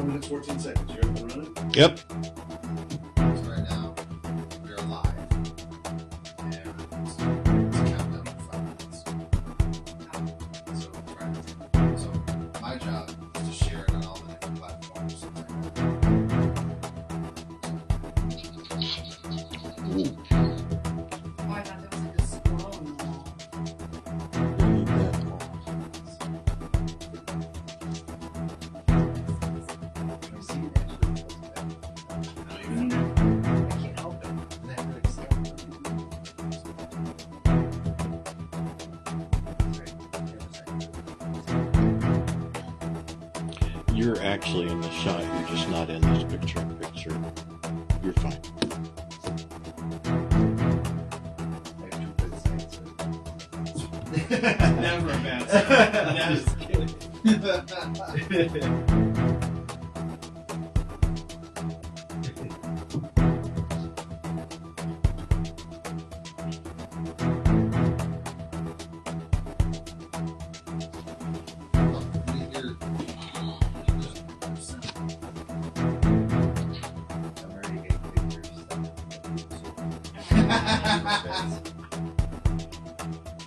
minutes, 14 seconds. You're up and running? Yep. So right now, we're live. And it's a countdown for 5 minutes. So my job is to share it on all the different platforms. Ooh. Oh, I thought there was like a squirrel in the wall. Leave that off. I see it actually. I can't help it. That really You're actually in the shot. You're just not in this picture. You're fine. Never a bad sign. No, just kidding.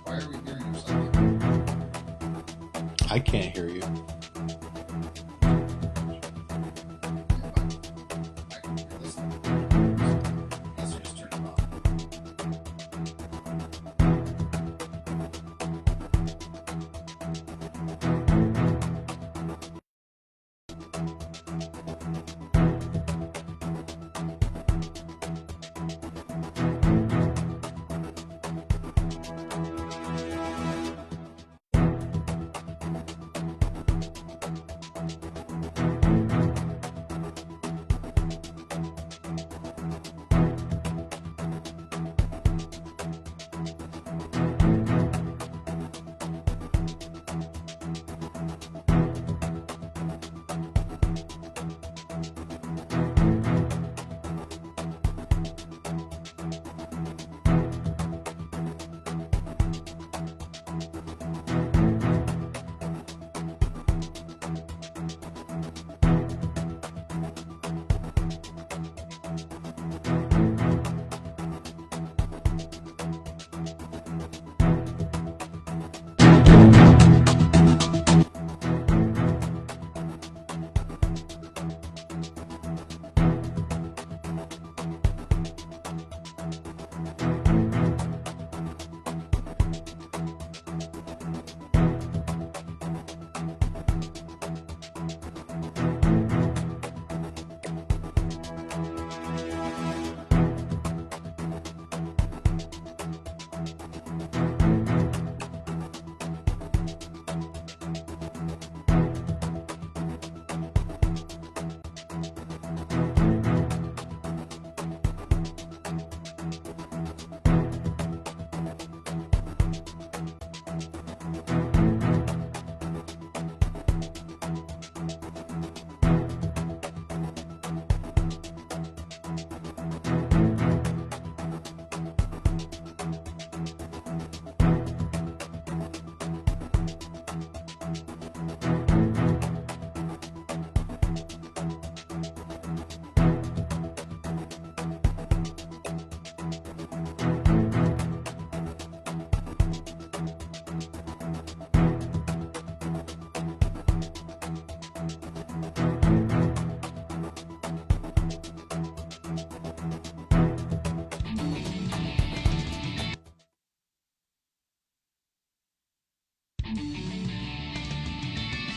Why are we hearing ourselves? I can't hear you. I can hear this. Let's just turn it off.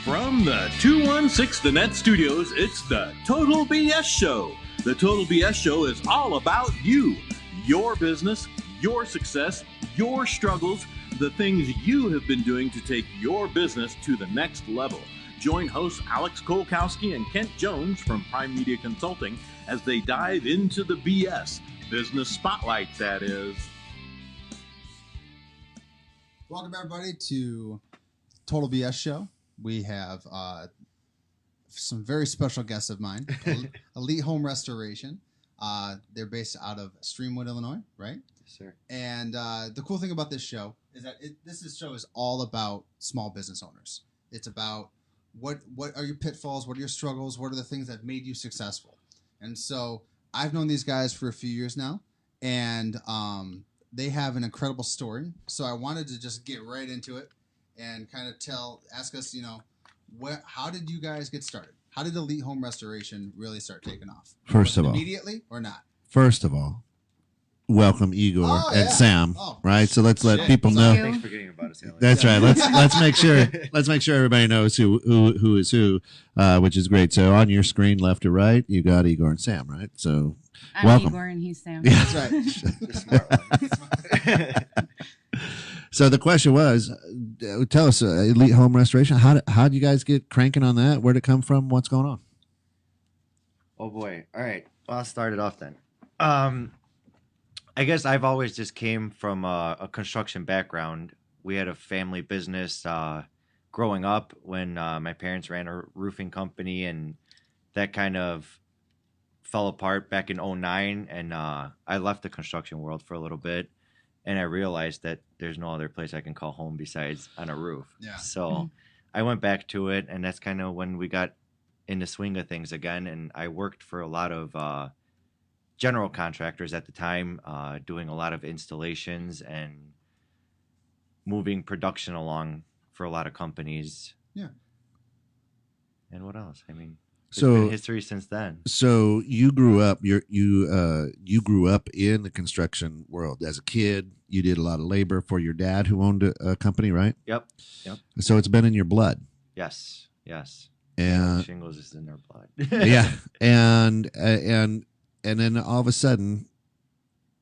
From the 216 The Net Studios, it's the Total BS Show. The Total BS Show is all about you, your business, your success, your struggles, the things you have been doing to take your business to the next level. Join hosts Alex Kolkowski and Kent Jones from Prime Media Consulting as they dive into the BS. Business Spotlight, that is. Welcome, everybody, to Total BS Show. We have some very special guests of mine, Elite Home Restoration. They're based out of Streamwood, Illinois, right? Yes, sir. And the cool thing about this show is that this show is all about small business owners. It's about what are your pitfalls? What are your struggles? What are the things that made you successful? And so I've known these guys for a few years now, and they have an incredible story. So I wanted to just get right into it and kind of ask us, how did you guys get started? How did Elite Home Restoration really start taking off? First of all, immediately or not? First of all, welcome Igor and Sam. Right, so let's let people know. Thanks for forgetting about us, Alex. That's right. Let's make sure everybody knows who is who, which is great. So on your screen, left to right, you got Igor and Sam. Right. So I'm welcome. Igor and he's Sam. Yeah. That's right. The smart one. So the question was, tell us, Elite Home Restoration. How did you guys get cranking on that? Where'd it come from? What's going on? Oh boy. All right. Well, I'll start it off then. I guess I've always just came from a construction background. We had a family business growing up when my parents ran a roofing company, and that kind of fell apart back in 2009. And I left the construction world for a little bit, and I realized that there's no other place I can call home besides on a roof. Yeah. So I went back to it, and that's kind of when we got in the swing of things again. And I worked for a lot of general contractors at the time, doing a lot of installations and moving production along for a lot of companies. Yeah. And what else? I mean, it's So- been history since then. So you grew up. You grew up in the construction world as a kid. You did a lot of labor for your dad, who owned a company, right? Yep. So it's been in your blood, Yes. and Shingles is in their blood. yeah, and then all of a sudden,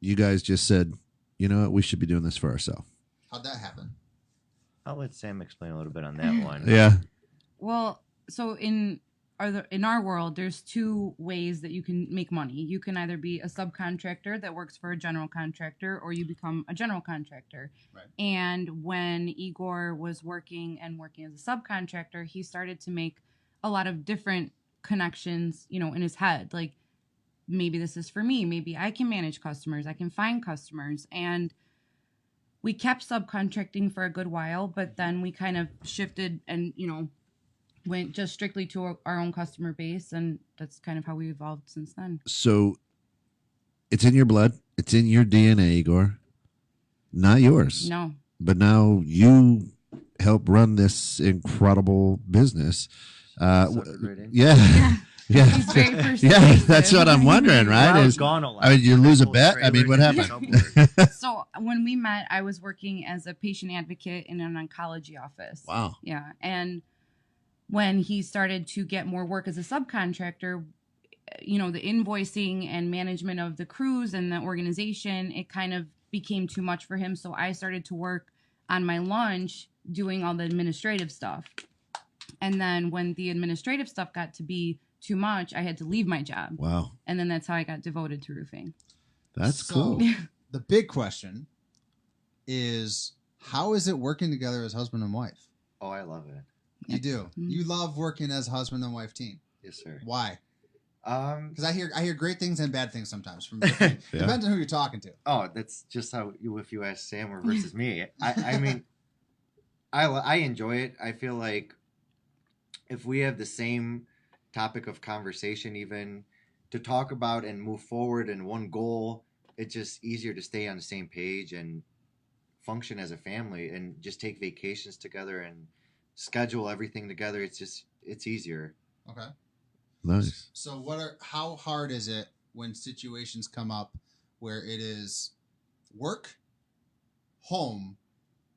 you guys just said, you know what, we should be doing this for ourselves. How'd that happen? I'll let Sam explain a little bit on that one. Yeah. Well, so in our world, there's two ways that you can make money. You can either be a subcontractor that works for a general contractor, or you become a general contractor. Right. And when Igor was working as a subcontractor, he started to make a lot of different connections, in his head. Like, maybe this is for me. Maybe I can manage customers. I can find customers. And we kept subcontracting for a good while, but then we kind of shifted and, went just strictly to our own customer base. And that's kind of how we evolved since then. So it's in your blood. It's in your DNA, Igor. Not yours. No. But now you help run this incredible business. Suck it right in. Yeah. Yeah. He's very Yeah, persuasive. that's what I'm wondering, right? Well, I was Is- gone a lot. I mean, you lose a Full bet? I mean, what trailers happened? and subways. So when we met, I was working as a patient advocate in an oncology office. Wow. Yeah. And when he started to get more work as a subcontractor, the invoicing and management of the crews and the organization, it kind of became too much for him. So I started to work on my lunch doing all the administrative stuff. And then when the administrative stuff got to be too much, I had to leave my job. Wow. And then that's how I got devoted to roofing. That's So, cool. The big question is, how is it working together as husband and wife? Oh, I love it. You do. Mhm. You love working as husband and wife team. Yes, sir. Why? Because Because I hear great things and bad things sometimes from different, Yeah. depends on who you're talking to. oh, that's just how if you ask Sam or versus me. I mean, I enjoy it. I feel like if we have the same topic of conversation, even to talk about and move forward in one goal, it's just easier to stay on the same page and function as a family and just take vacations together and schedule everything together. It's easier. Okay. Nice. So how hard is it when situations come up where it is work, home,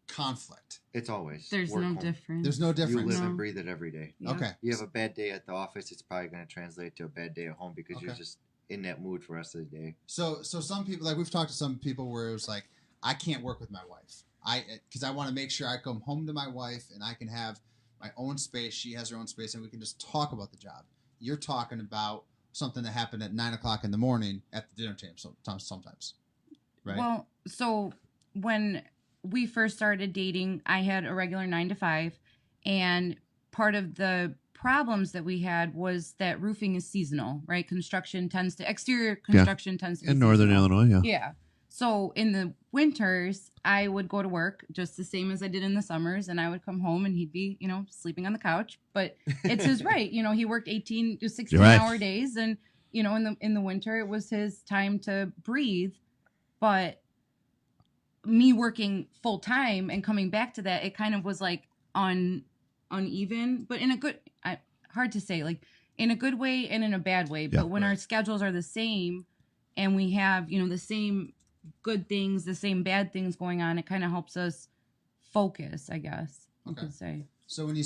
conflict? It's always There's work no home. difference. There's no You difference. live No. and breathe it every day. Yeah. Okay. You have a bad day at the office, it's probably going to translate to a bad day at home because you're Okay. just in that mood for the rest of the day. So some people, like we've talked to some people where it was like, I can't work with my wife. Because I want to make sure I come home to my wife and I can have my own space. She has her own space and we can just talk about the job. You're talking about something that happened at 9:00 in the morning at the dinner table sometimes. Right? Well, so when we first started dating, I had a regular 9 to 5, and part of the problems that we had was that roofing is seasonal, right? Exterior construction tends to be In Northern seasonal. Illinois, yeah. Yeah. So in the winters, I would go to work just the same as I did in the summers, and I would come home and he'd be, sleeping on the couch. But it's his right. He worked 18 to 16-hour days, and in the winter it was his time to breathe. But me working full time and coming back to that, it kind of was like uneven, but in a good, hard to say, like in a good way and in a bad way. But when our schedules are the same and we have, the same good things, the same bad things going on, it kind of helps us focus, I guess you could say. So when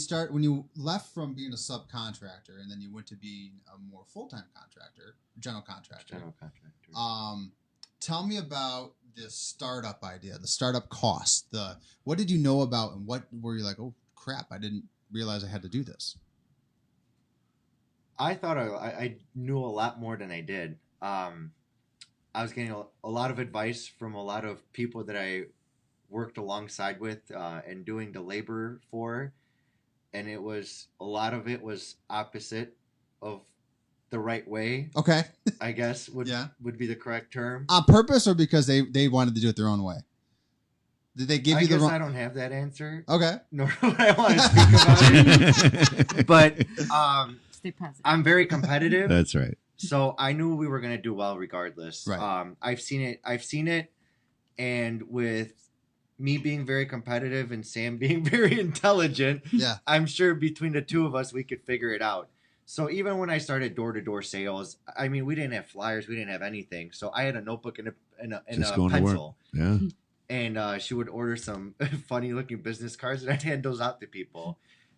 you left from being a subcontractor and then you went to being a more full-time general contractor. Tell me about this startup idea, the startup cost. What did you know about, and what were you like, oh crap, I didn't realize I had to do this? I thought I knew a lot more than I did. I was getting a lot of advice from a lot of people that I worked alongside with and doing the labor for, and a lot of it was opposite of the right way. Okay. I guess would be the correct term. On purpose, or because they wanted to do it their own way? Did they give you the wrong? I don't have that answer. Okay. Nor would I want to speak about it. But stay positive. I'm very competitive. That's right. So I knew we were going to do well regardless. Right. I've seen it, and with me being very competitive and Sam being very intelligent, I'm sure between the two of us we could figure it out. So even when I started door-to-door sales, I mean, we didn't have flyers, we didn't have anything. So I had a notebook and a pencil. Yeah. And she would order some funny-looking business cards, and I'd hand those out to people.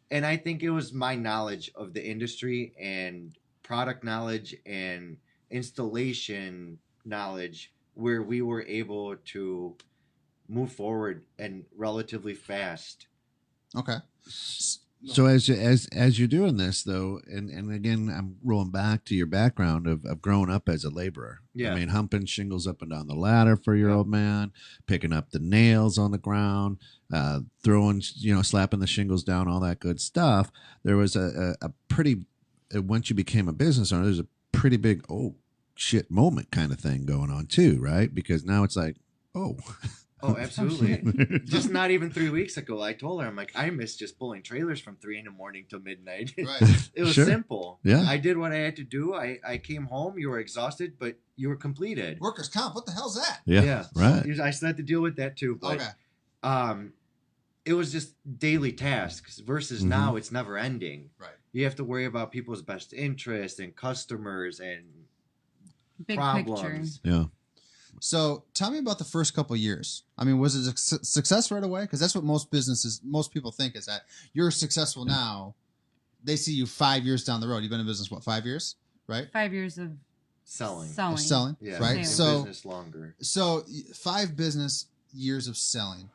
And I think it was my knowledge of the industry and product knowledge and installation knowledge where we were able to move forward and relatively fast. Okay. So as you're doing this though, and again, I'm rolling back to your background of growing up as a laborer. Yeah. I mean, humping shingles up and down the ladder for your old man, picking up the nails on the ground, throwing, slapping the shingles down, all that good stuff. There was a pretty, once you became a business owner, there's a pretty big, oh shit moment kind of thing going on too, right? Because now it's like, oh. Oh, absolutely. Just not even 3 weeks ago, I told her, I'm like, I miss just pulling trailers from 3 a.m. till midnight. Right. It was simple. Yeah. I did what I had to do. I came home. You were exhausted, but you were completed. Workers' comp. What the hell's that? Yeah. Right. I still had to deal with that too. But, it was just daily tasks versus now it's never ending. Right. You have to worry about people's best interests and customers and Big problems. picture. Yeah. So tell me about the first couple of years. I mean, was it a success right away? Because that's what most people think is that you're successful now. They see you 5 years down the road. You've been in business, 5 years, right? 5 years of Selling, yeah, right? So business longer. So 5 business years of selling.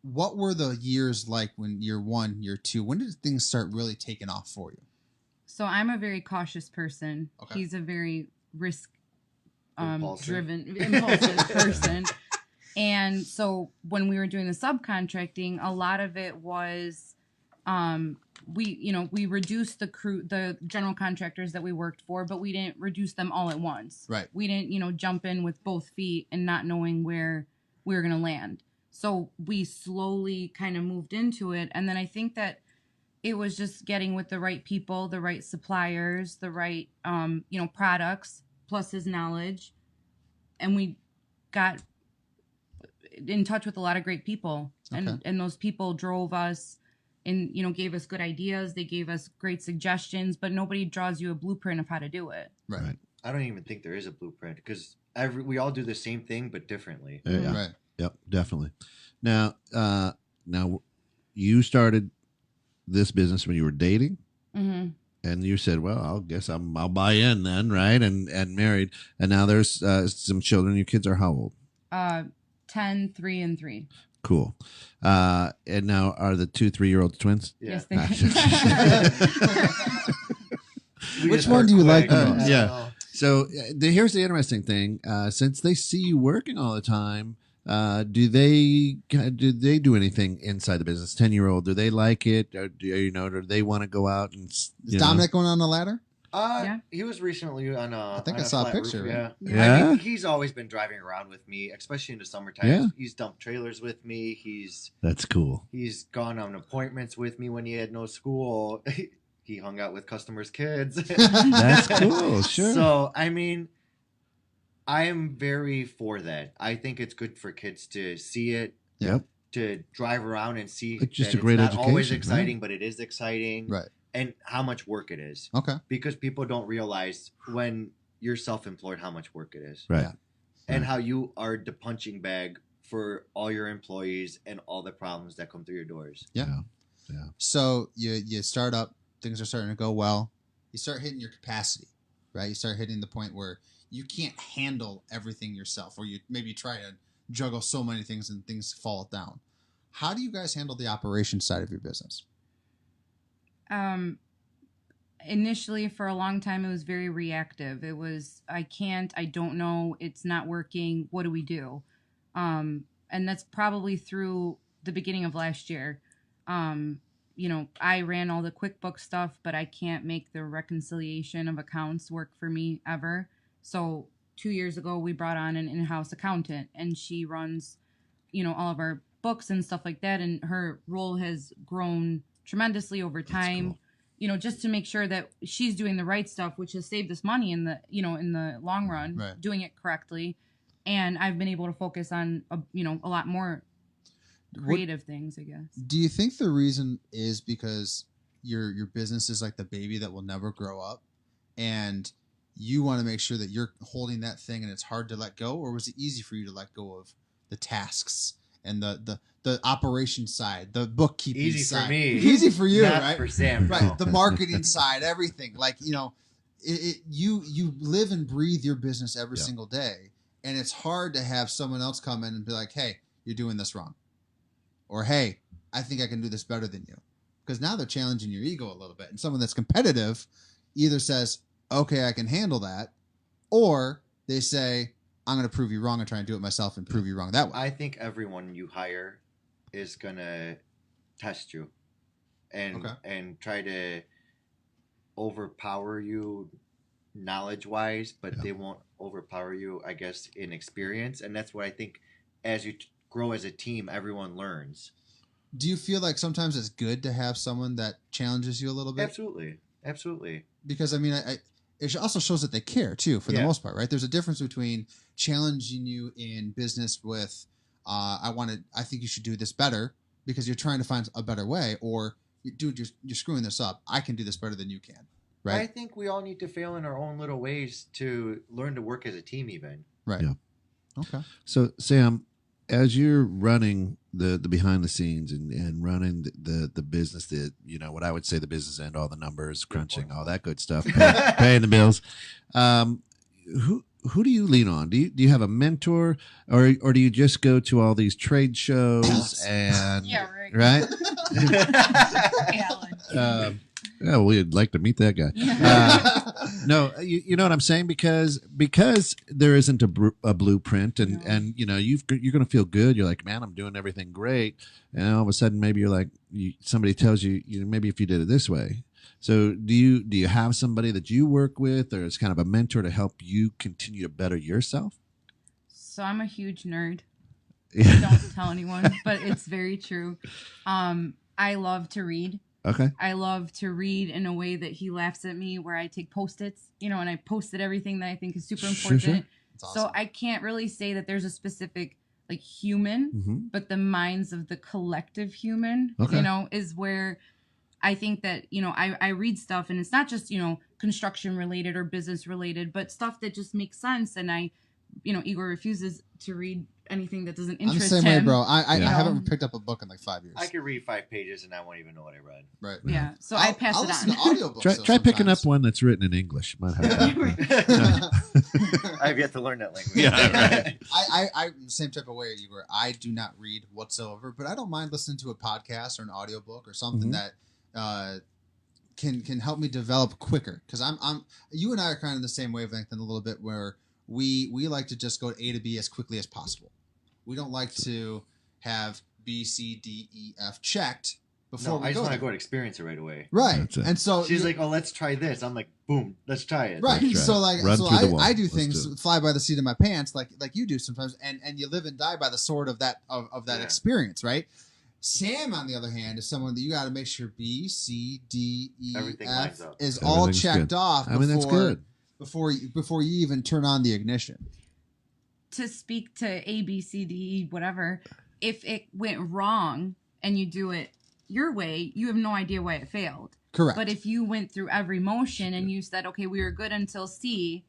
What were the years like when year 1, year 2? When did things start really taking off for you? So I'm a very cautious person. Okay. He's a very risk Impulsive person. And so when we were doing the subcontracting, a lot of it was we reduced the general contractors that we worked for, but we didn't reduce them all at once. Right. We didn't, jump in with both feet and not knowing where we were going to land. So we slowly kind of moved into it. And then I think that it was just getting with the right people, the right suppliers, the right, products, plus his knowledge. And we got in touch with a lot of great people. And those people drove us and, gave us good ideas. They gave us great suggestions, but nobody draws you a blueprint of how to do it. Right. I don't even think there is a blueprint because we all do the same thing, but differently. Yeah. Right. Yep, definitely. Now you started this business when you were dating, and you said, "Well, I guess I'll buy in then, right?" And married, and now there's some children. Your kids are how old? 10, 3, and 3. Cool. And now are the 2 3-year-old twins? Yeah. Yes, they Which one do you like the most? Yeah. So here's the interesting thing. Since they see you working all the time, do they do anything inside the business? 10-year-old, do they like it? Or do they want to go out and? Is Dominic going on the ladder? Yeah. He was recently on a. I think on I saw a flat picture, Roof, right? yeah. Yeah? I mean, he's always been driving around with me, especially in the summertime. Yeah. He's dumped trailers with me. That's cool. He's gone on appointments with me when he had no school. He hung out with customers' kids. That's cool. Sure. So, I mean, I am very for that. I think it's good for kids to see it, Yep. to drive around and see It's just that a great it's not always education, exciting, but it is exciting. Right. And how much work it is. Okay. Because people don't realize when you're self-employed how much work it is. Right. Yeah. And how you are the punching bag for all your employees and all the problems that come through your doors. Yeah. So you start up, things are starting to go well. You start hitting your capacity, right? You start hitting the point where you can't handle everything yourself, or you maybe try to juggle so many things and things fall down. How do you guys handle the operations side of your business? Initially, for a long time, it was very reactive. It was, I don't know, it's not working. What do we do? And that's probably through the beginning of last year. I ran all the QuickBooks stuff, but I can't make the reconciliation of accounts work for me ever. So 2 years ago, we brought on an in-house accountant, and she runs, all of our books and stuff like that. And her role has grown tremendously over time. Cool. Just to make sure that she's doing the right stuff, which has saved us money in the, in the long run, Right. doing it correctly. And I've been able to focus on, a lot more creative things, I guess. Do you think the reason is because your business is like the baby that will never grow up, and you want to make sure that you're holding that thing and it's hard to let go? Or was it easy for you to let go of the tasks and the operation side, the bookkeeping Easy side? for me. Easy for you, Not right? for Sam. Right. no. The marketing side, everything. Like, you live and breathe your business every Yeah. single day. And it's hard to have someone else come in and be like, hey, you're doing this wrong. Or, hey, I think I can do this better than you. Because now they're challenging your ego a little bit. And someone that's competitive either says, okay, I can handle that. Or they say, I'm going to prove you wrong and try and do it myself and prove you wrong that way. I think everyone you hire is gonna test you and Okay. and try to overpower you knowledge wise, but Yeah. they won't overpower you, I guess, in experience. And that's what I think as you grow as a team, everyone learns. Do you feel like sometimes it's good to have someone that challenges you a little bit? Absolutely. Because, it also shows that they care, too, for the Yeah. most part, right? There's a difference between challenging you in business with, I think you should do this better because you're trying to find a better way, or, dude, you're screwing this up. I can do this better than you can, I right? think we all need to fail in our own little ways to learn to work as a team even. Right. Yeah. Okay. So, Sam, as you're running the behind the scenes and running the business, what I would say the business end, all the numbers, crunching, all that good stuff, paying the bills. Who do you lean on? Do you have a mentor, or do you just go to all these trade shows and Yeah, right. right? Alan. Yeah, we'd like to meet that guy. No, you know what I'm saying, because there isn't a blueprint, and you're going to feel good. You're like, man, I'm doing everything great, and all of a sudden, maybe you're like, somebody tells you, maybe if you did it this way. So do you have somebody that you work with, or is kind of a mentor to help you continue to better yourself? So I'm a huge nerd. Yeah. Don't tell anyone, but it's very true. I love to read. Okay. I love to read in a way that he laughs at me, where I take Post-its, and I posted everything that I think is super important. Sure. That's awesome. So I can't really say that there's a specific human, Mm-hmm. but the minds of the collective human, Okay. is where I think that, I read stuff, and it's not just, construction related or business related, but stuff that just makes sense. And Igor refuses to read anything that doesn't I'm the interest same him. way, bro. I Yeah. haven't picked up a book in like 5 years. I could read 5 pages and I won't even know what I read. Right. Yeah. So I pass I'll it listen on. to audiobooks. Try picking up one that's written in English. Might have that. I've yet to learn that language. Yeah, right. I same type of way, Igor. I do not read whatsoever, but I don't mind listening to a podcast or an audiobook or something Mhm. that can help me develop quicker. Because I'm you and I are kind of the same wavelength in a little bit, where we like to just go A to B as quickly as possible. We don't like to have B, C, D, E, F checked before No, we I just go want to there. go and experience it right away. Right. That's it. And so She's like, "Oh, let's try this." I'm like, "Boom, let's try it." right. That's So right. like, Run so through the wall. I do Let's things do it. fly by the seat of my pants, like you do sometimes, and you live and die by the sword of that Yeah. experience, right? Sam, on the other hand, is someone that you got to make sure B, C, D, E, Everything F lines up. is all Everything's checked good. off. I mean, that's good. before you even turn on the ignition. To speak to A, B, C, D, E, whatever, if it went wrong and you do it your way, you have no idea why it failed. Correct. But if you went through every motion and you said, okay, we were good until C,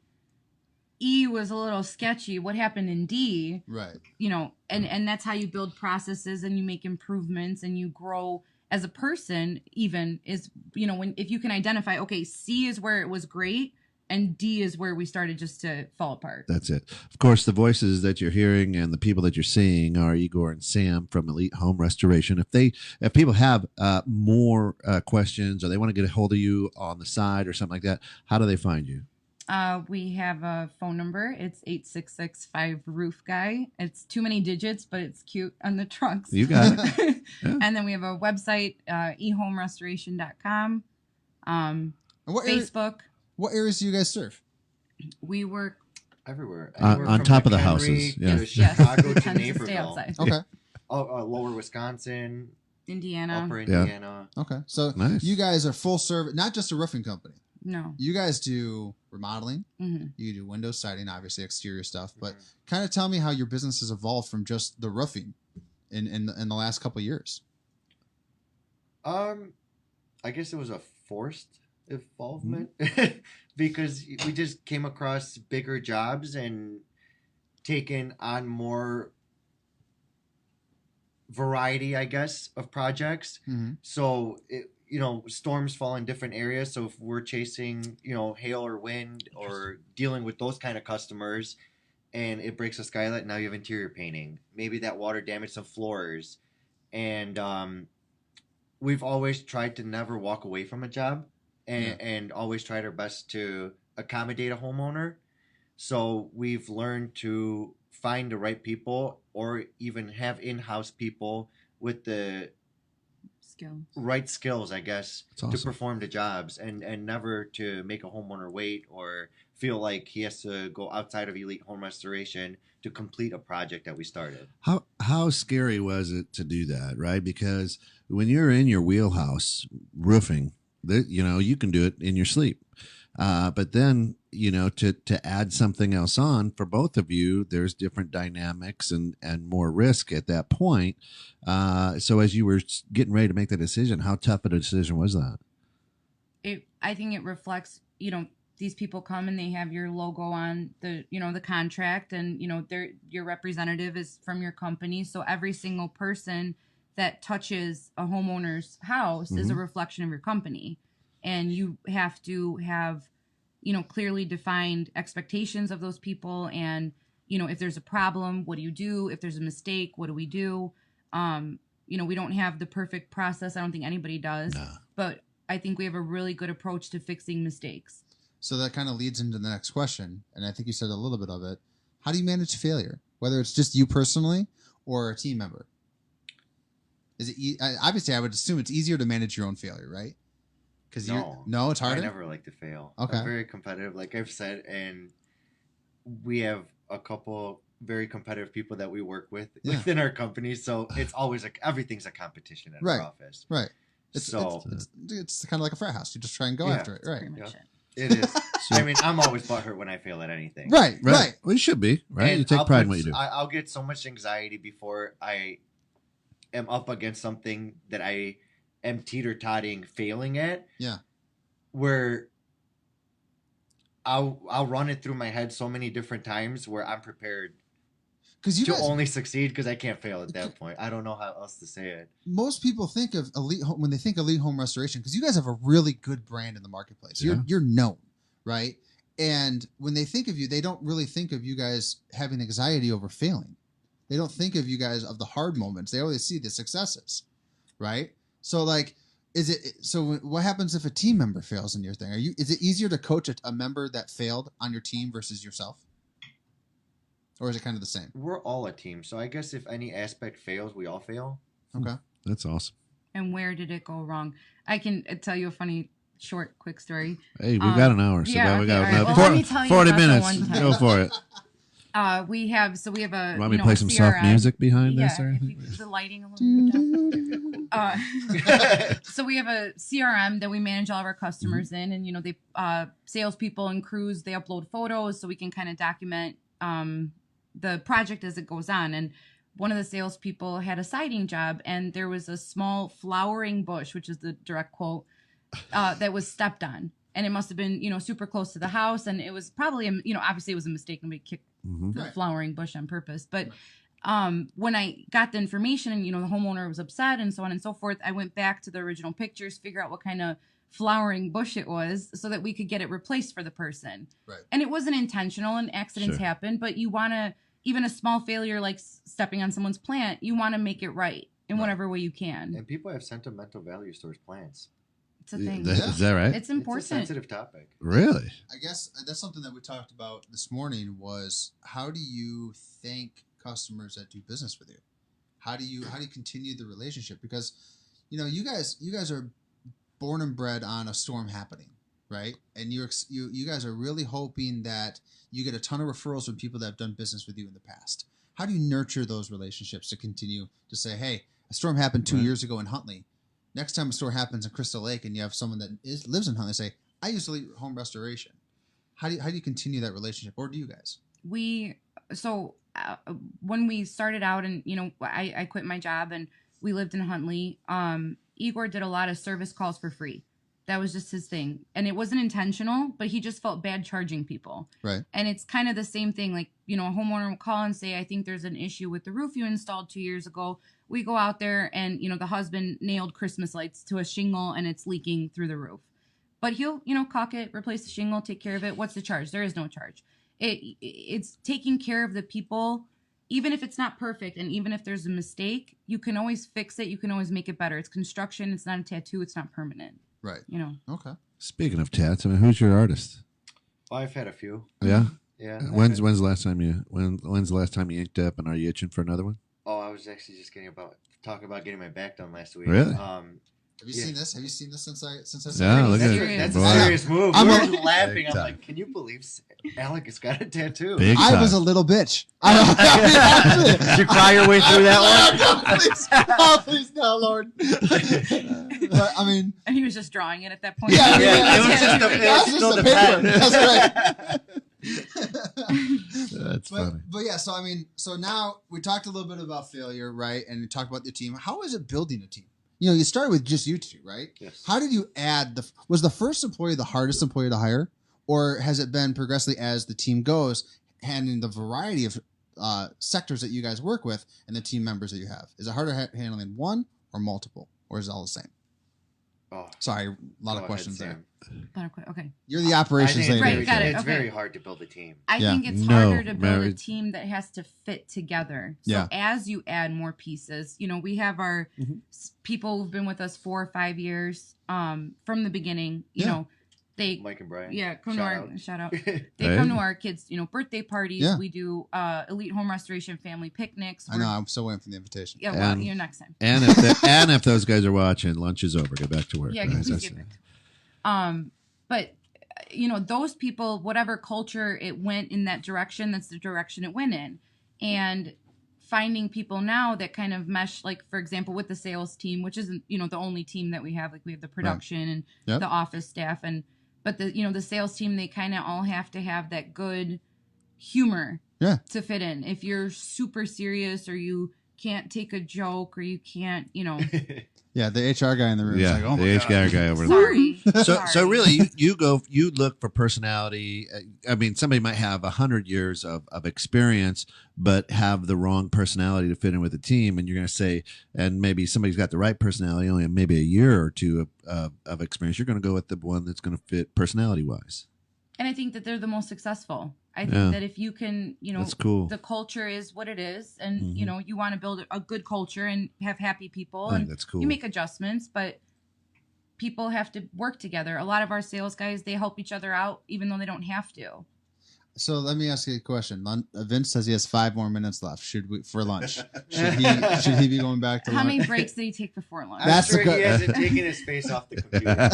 E was a little sketchy, what happened in D? right. You know, and that's how you build processes and you make improvements and you grow as a person. Even is, you know, when if you can identify, okay, C is where it was great and D is where we started just to fall apart. That's it. Of course, the voices that you're hearing and the people that you're seeing are Igor and Sam from Elite Home Restoration. If people have more questions or they want to get a hold of you on the side or something like that, how do they find you? We have a phone number. It's 866-5-ROOF-GUY. It's too many digits, but it's cute on the trunks. You got it. Yeah. And then we have a website, ehomerestoration.com. And Facebook. What areas do you guys serve? We work. Everywhere. On Anywhere from top of the McHenry houses, yeah. to Yes, Chicago we to tend to stay Naperville. outside. Okay. Lower Wisconsin, Indiana. Upper Yeah. Indiana. Okay. So Nice. you guys are full service, not just a roofing company. No. You guys do remodeling. Hmm. You do window siding, obviously exterior stuff. But Mhm. kind of tell me how your business has evolved from just the roofing in the last couple of years. I guess it was a forced involvement because we just came across bigger jobs and taken on more variety, I guess, of projects. Mm-hmm. So, storms fall in different areas. So if we're chasing, hail or wind or dealing with those kind of customers and it breaks a skylight, now you have interior painting. Maybe that water damaged some floors. And we've always tried to never walk away from a job and always tried our best to accommodate a homeowner. So we've learned to find the right people or even have in-house people with the Skills. right skills, I guess, That's awesome. to perform the jobs and never to make a homeowner wait or feel like he has to go outside of Elite Home Restoration to complete a project that we started. How scary was it to do that, right? Because when you're in your wheelhouse, roofing, you can do it in your sleep. But then, to add something else on for both of you, there's different dynamics and more risk at that point. So as you were getting ready to make the decision, how tough a decision was that? I think it reflects, these people come and they have your logo on the, the contract and, your representative is from your company. So every single person that touches a homeowner's house is a reflection of your company. And you have to have, clearly defined expectations of those people. And, if there's a problem, what do you do? If there's a mistake, what do we do? We don't have the perfect process. I don't think anybody does. Nah. But I think we have a really good approach to fixing mistakes. So that kind of leads into the next question, and I think you said a little bit of it. How do you manage failure, whether it's just you personally or a team member? Is it obviously? I would assume it's easier to manage your own failure, right? Because No, it's harder. I never like to fail. Okay. I'm very competitive, like I've said, and we have a couple very competitive people that we work with within our company. So it's always like everything's a competition at our office. Right. It's It's kind of like a frat house. You just try and go Yeah. after it, right? Pretty much Yeah. it. It is. I mean, I'm always butthurt when I fail at anything. Right. Well, you should be, right? And You take I'll pride in put- what you do. I'll get so much anxiety before I am up against something that I am teeter-totting failing at. Yeah. Where I'll run it through my head so many different times where I'm prepared Because you to guys, only succeed because I can't fail at that point. I don't know how else to say it. most people think of elite home when they think elite home restoration because you guys have a really good brand in the marketplace. Yeah. You're known, right? And when they think of you, they don't really think of you guys having anxiety over failing. They don't think of you guys of the hard moments. They always see the successes, right? So what happens if a team member fails in your thing? Is it easier to coach a member that failed on your team versus yourself? Or is it kind of the same? We're all a team, so I guess if any aspect fails, we all fail. Okay. That's awesome. and where did it go wrong? I can tell you a funny, short, quick story. Hey, we've got an hour, so yeah, we okay, got all right. another Well, let me tell you 40 about the minutes. one time. Go for it. We have a Want me to a play some soft CRM. music behind Yeah, this or if anything? you, the lighting a little bit down. So we have a CRM that we manage all of our customers in, and they salespeople and crews, they upload photos so we can kind of document the project as it goes on. And one of the salespeople had a siding job, and there was a small flowering bush, which is the direct quote, that was stepped on. And it must have been, super close to the house. And it was probably, obviously it was a mistake. Nobody kicked the flowering bush on purpose. But when I got the information and, the homeowner was upset and so on and so forth, I went back to the original pictures, figure out what kind of flowering bush it was so that we could get it replaced for the person. Right. And it wasn't intentional and accidents Sure. happen, but you want to, even a small failure like stepping on someone's plant, you want to make it right in whatever way you can. And people have sentimental values towards plants. It's a thing. Is that right? It's important. It's a sensitive topic. Really? I guess that's something that we talked about this morning was how do you thank customers that do business with you? How do you continue the relationship? Because you guys are born and bred on a storm happening, right? And you guys are really hoping that you get a ton of referrals from people that have done business with you in the past. How do you nurture those relationships to continue to say, hey, a storm happened 2 years ago in Huntley. Next time a storm happens in Crystal Lake and you have someone that lives in Huntley, say, I used to lead home restoration. How do you continue that relationship, or do you guys? When we started out, and I quit my job and we lived in Huntley, Igor did a lot of service calls for free. That was just his thing, and it wasn't intentional, but he just felt bad charging people. Right. And it's kind of the same thing. Like a homeowner will call and say, I think there's an issue with the roof you installed 2 years ago. We go out there and the husband nailed Christmas lights to a shingle and it's leaking through the roof. But he'll caulk it, replace the shingle, take care of it. What's the charge? There is no charge. It's taking care of the people, even if it's not perfect, and even if there's a mistake, you can always fix it. You can always make it better. It's construction. It's not a tattoo. It's not permanent. Right. Okay. Speaking of tats, who's your artist? Well, I've had a few. Yeah. Yeah. When's the last time you inked up, and are you itching for another one? Oh, I was actually just talking about getting my back done last week. Really? Have you seen this? Have you seen this since I Yeah, started? look at Serious. That's Boy. a serious move. I'm We're a- laughing. Big I'm time. like, can you believe Alec has got a tattoo? Big I time. was a little bitch. Did you cry your way through that one? Please, oh, please, no, Lord. But I mean, And he was just drawing it at that point. yeah, Yeah, it it was just that was still just the a paper. pen. That's right. That's funny. But yeah, so now we talked a little bit about failure, right? And we talked about the team. How is it building a team? You started with just you two, right? Yes. How did you add was the first employee the hardest employee to hire, or has it been progressively as the team goes, handling the variety of sectors that you guys work with and the team members that you have? Is it harder handling one or multiple, or is it all the same? Oh, Sorry, a lot of go questions ahead, there. Sam. Okay. You're the operations I think lady. Right, got it. It's Okay. very hard to build a team. I Yeah. think it's No, harder to build a married. team that has to fit together. So Yeah. as you add more pieces, we have our people who've been with us 4 or 5 years from the beginning. You Yeah. know, they Mike and Brian. come to our shout out. They Hey. come to our kids, birthday parties. Yeah. We do elite home restoration family picnics. I know. I'm still waiting for the invitation. Yeah, well, And- next time. And if those guys are watching, lunch is over. Get back to work. Yeah, guys. please get back to it. But those people, whatever culture it went in that direction, that's the direction it went in. And finding people now that kind of mesh, like for example, with the sales team, which isn't, the only team that we have. Like we have the production and Yep. the office staff, but the sales team, they kind of all have to have that good humor Yeah. to fit in. If you're super serious or you can't take a joke or you can't, Yeah, the HR guy in the room is Yeah, like, oh my the God. HR guy over there. sorry. So Sorry. really, you look for personality. I mean, somebody might have 100 years of experience, but have the wrong personality to fit in with the team. And you're going to say, and maybe somebody's got the right personality, only maybe a year or two of experience. You're going to go with the one that's going to fit personality wise. And I think that they're the most successful. I think Yeah. that if you can, That's cool. the culture is what it is, and Mhm. you want to build a good culture and have happy people, I think and that's cool. you make adjustments, but people have to work together. A lot of our sales guys, they help each other out, even though they don't have to. So let me ask you a question. Vince says he has 5 more minutes left. For lunch? Should he be going back to How lunch? many breaks did he take before lunch? That's I'm sure a good- he hasn't taken his face off the computer.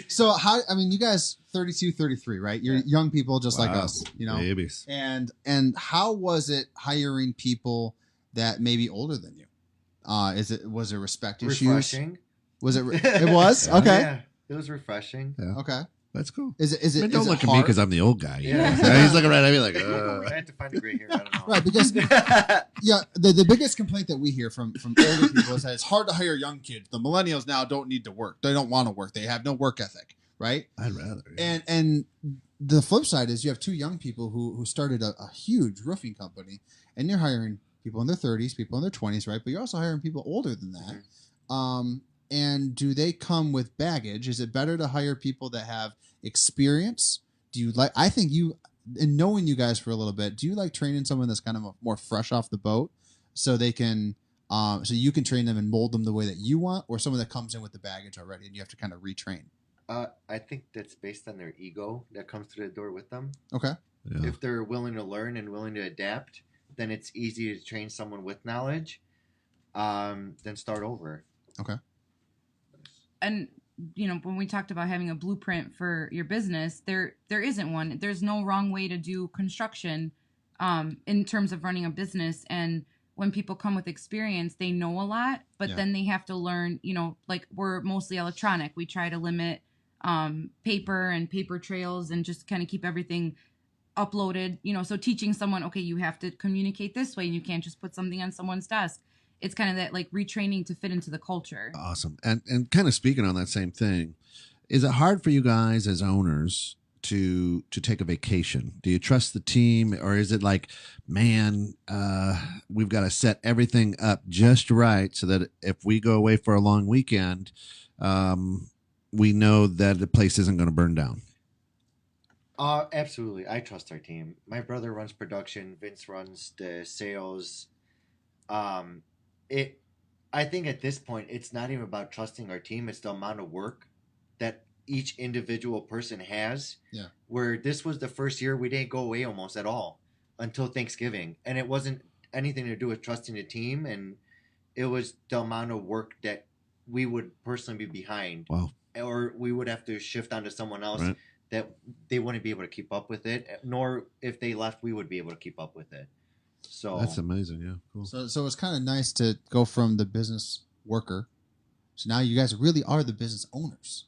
So you guys 32, 33, right? You're young people just like Wow. us, Babies. And how was it hiring people that may be older than you? Was it respect issues? Refreshing. Was it? It was okay. Yeah, it was refreshing. Yeah. Okay. That's cool. Is it? I mean, don't is look it at me hard? because I'm the old guy. Yeah. He's looking right at me like, I had to find a gray hair. I don't know. Right, because the biggest complaint that we hear from older people is that it's hard to hire young kids. The millennials now don't need to work. They don't want to work. They have no work ethic, right? I'd rather. Yeah. And the flip side is you have 2 young people who started a huge roofing company, and you're hiring people in their 30s, people in their 20s, right? But you're also hiring people older than that. And do they come with baggage? Is it better to hire people that have experience? Do you like? I think in knowing you guys for a little bit, do you like training someone that's kind of more fresh off the boat, so they can, so you can train them and mold them the way that you want, or someone that comes in with the baggage already and you have to kind of retrain? I think that's based on their ego that comes through the door with them. Okay. Yeah. If they're willing to learn and willing to adapt, then it's easy to train someone with knowledge, then start over. Okay. And when we talked about having a blueprint for your business, there isn't one. There's no wrong way to do construction in terms of running a business. And when people come with experience, they know a lot, but then they have to learn, like we're mostly electronic. We try to limit paper and paper trails and just kind of keep everything uploaded, so teaching someone, okay, you have to communicate this way and you can't just put something on someone's desk. It's kind of that like retraining to fit into the culture. Awesome. And kind of speaking on that same thing, is it hard for you guys as owners to take a vacation? Do you trust the team, or is it like, man, we've got to set everything up just right so that if we go away for a long weekend, we know that the place isn't going to burn down? Absolutely. I trust our team. My brother runs production. Vince runs the sales. I think at this point, it's not even about trusting our team. It's the amount of work that each individual person has. Yeah. Where this was the first year we didn't go away almost at all until Thanksgiving. And it wasn't anything to do with trusting the team. And it was the amount of work that we would personally be behind. Wow. Or we would have to shift onto someone else. Right. That they wouldn't be able to keep up with it, nor if they left, we would be able to keep up with it. So That's amazing. Yeah. Cool. So it's kind of nice to go from the business worker, so now you guys really are the business owners,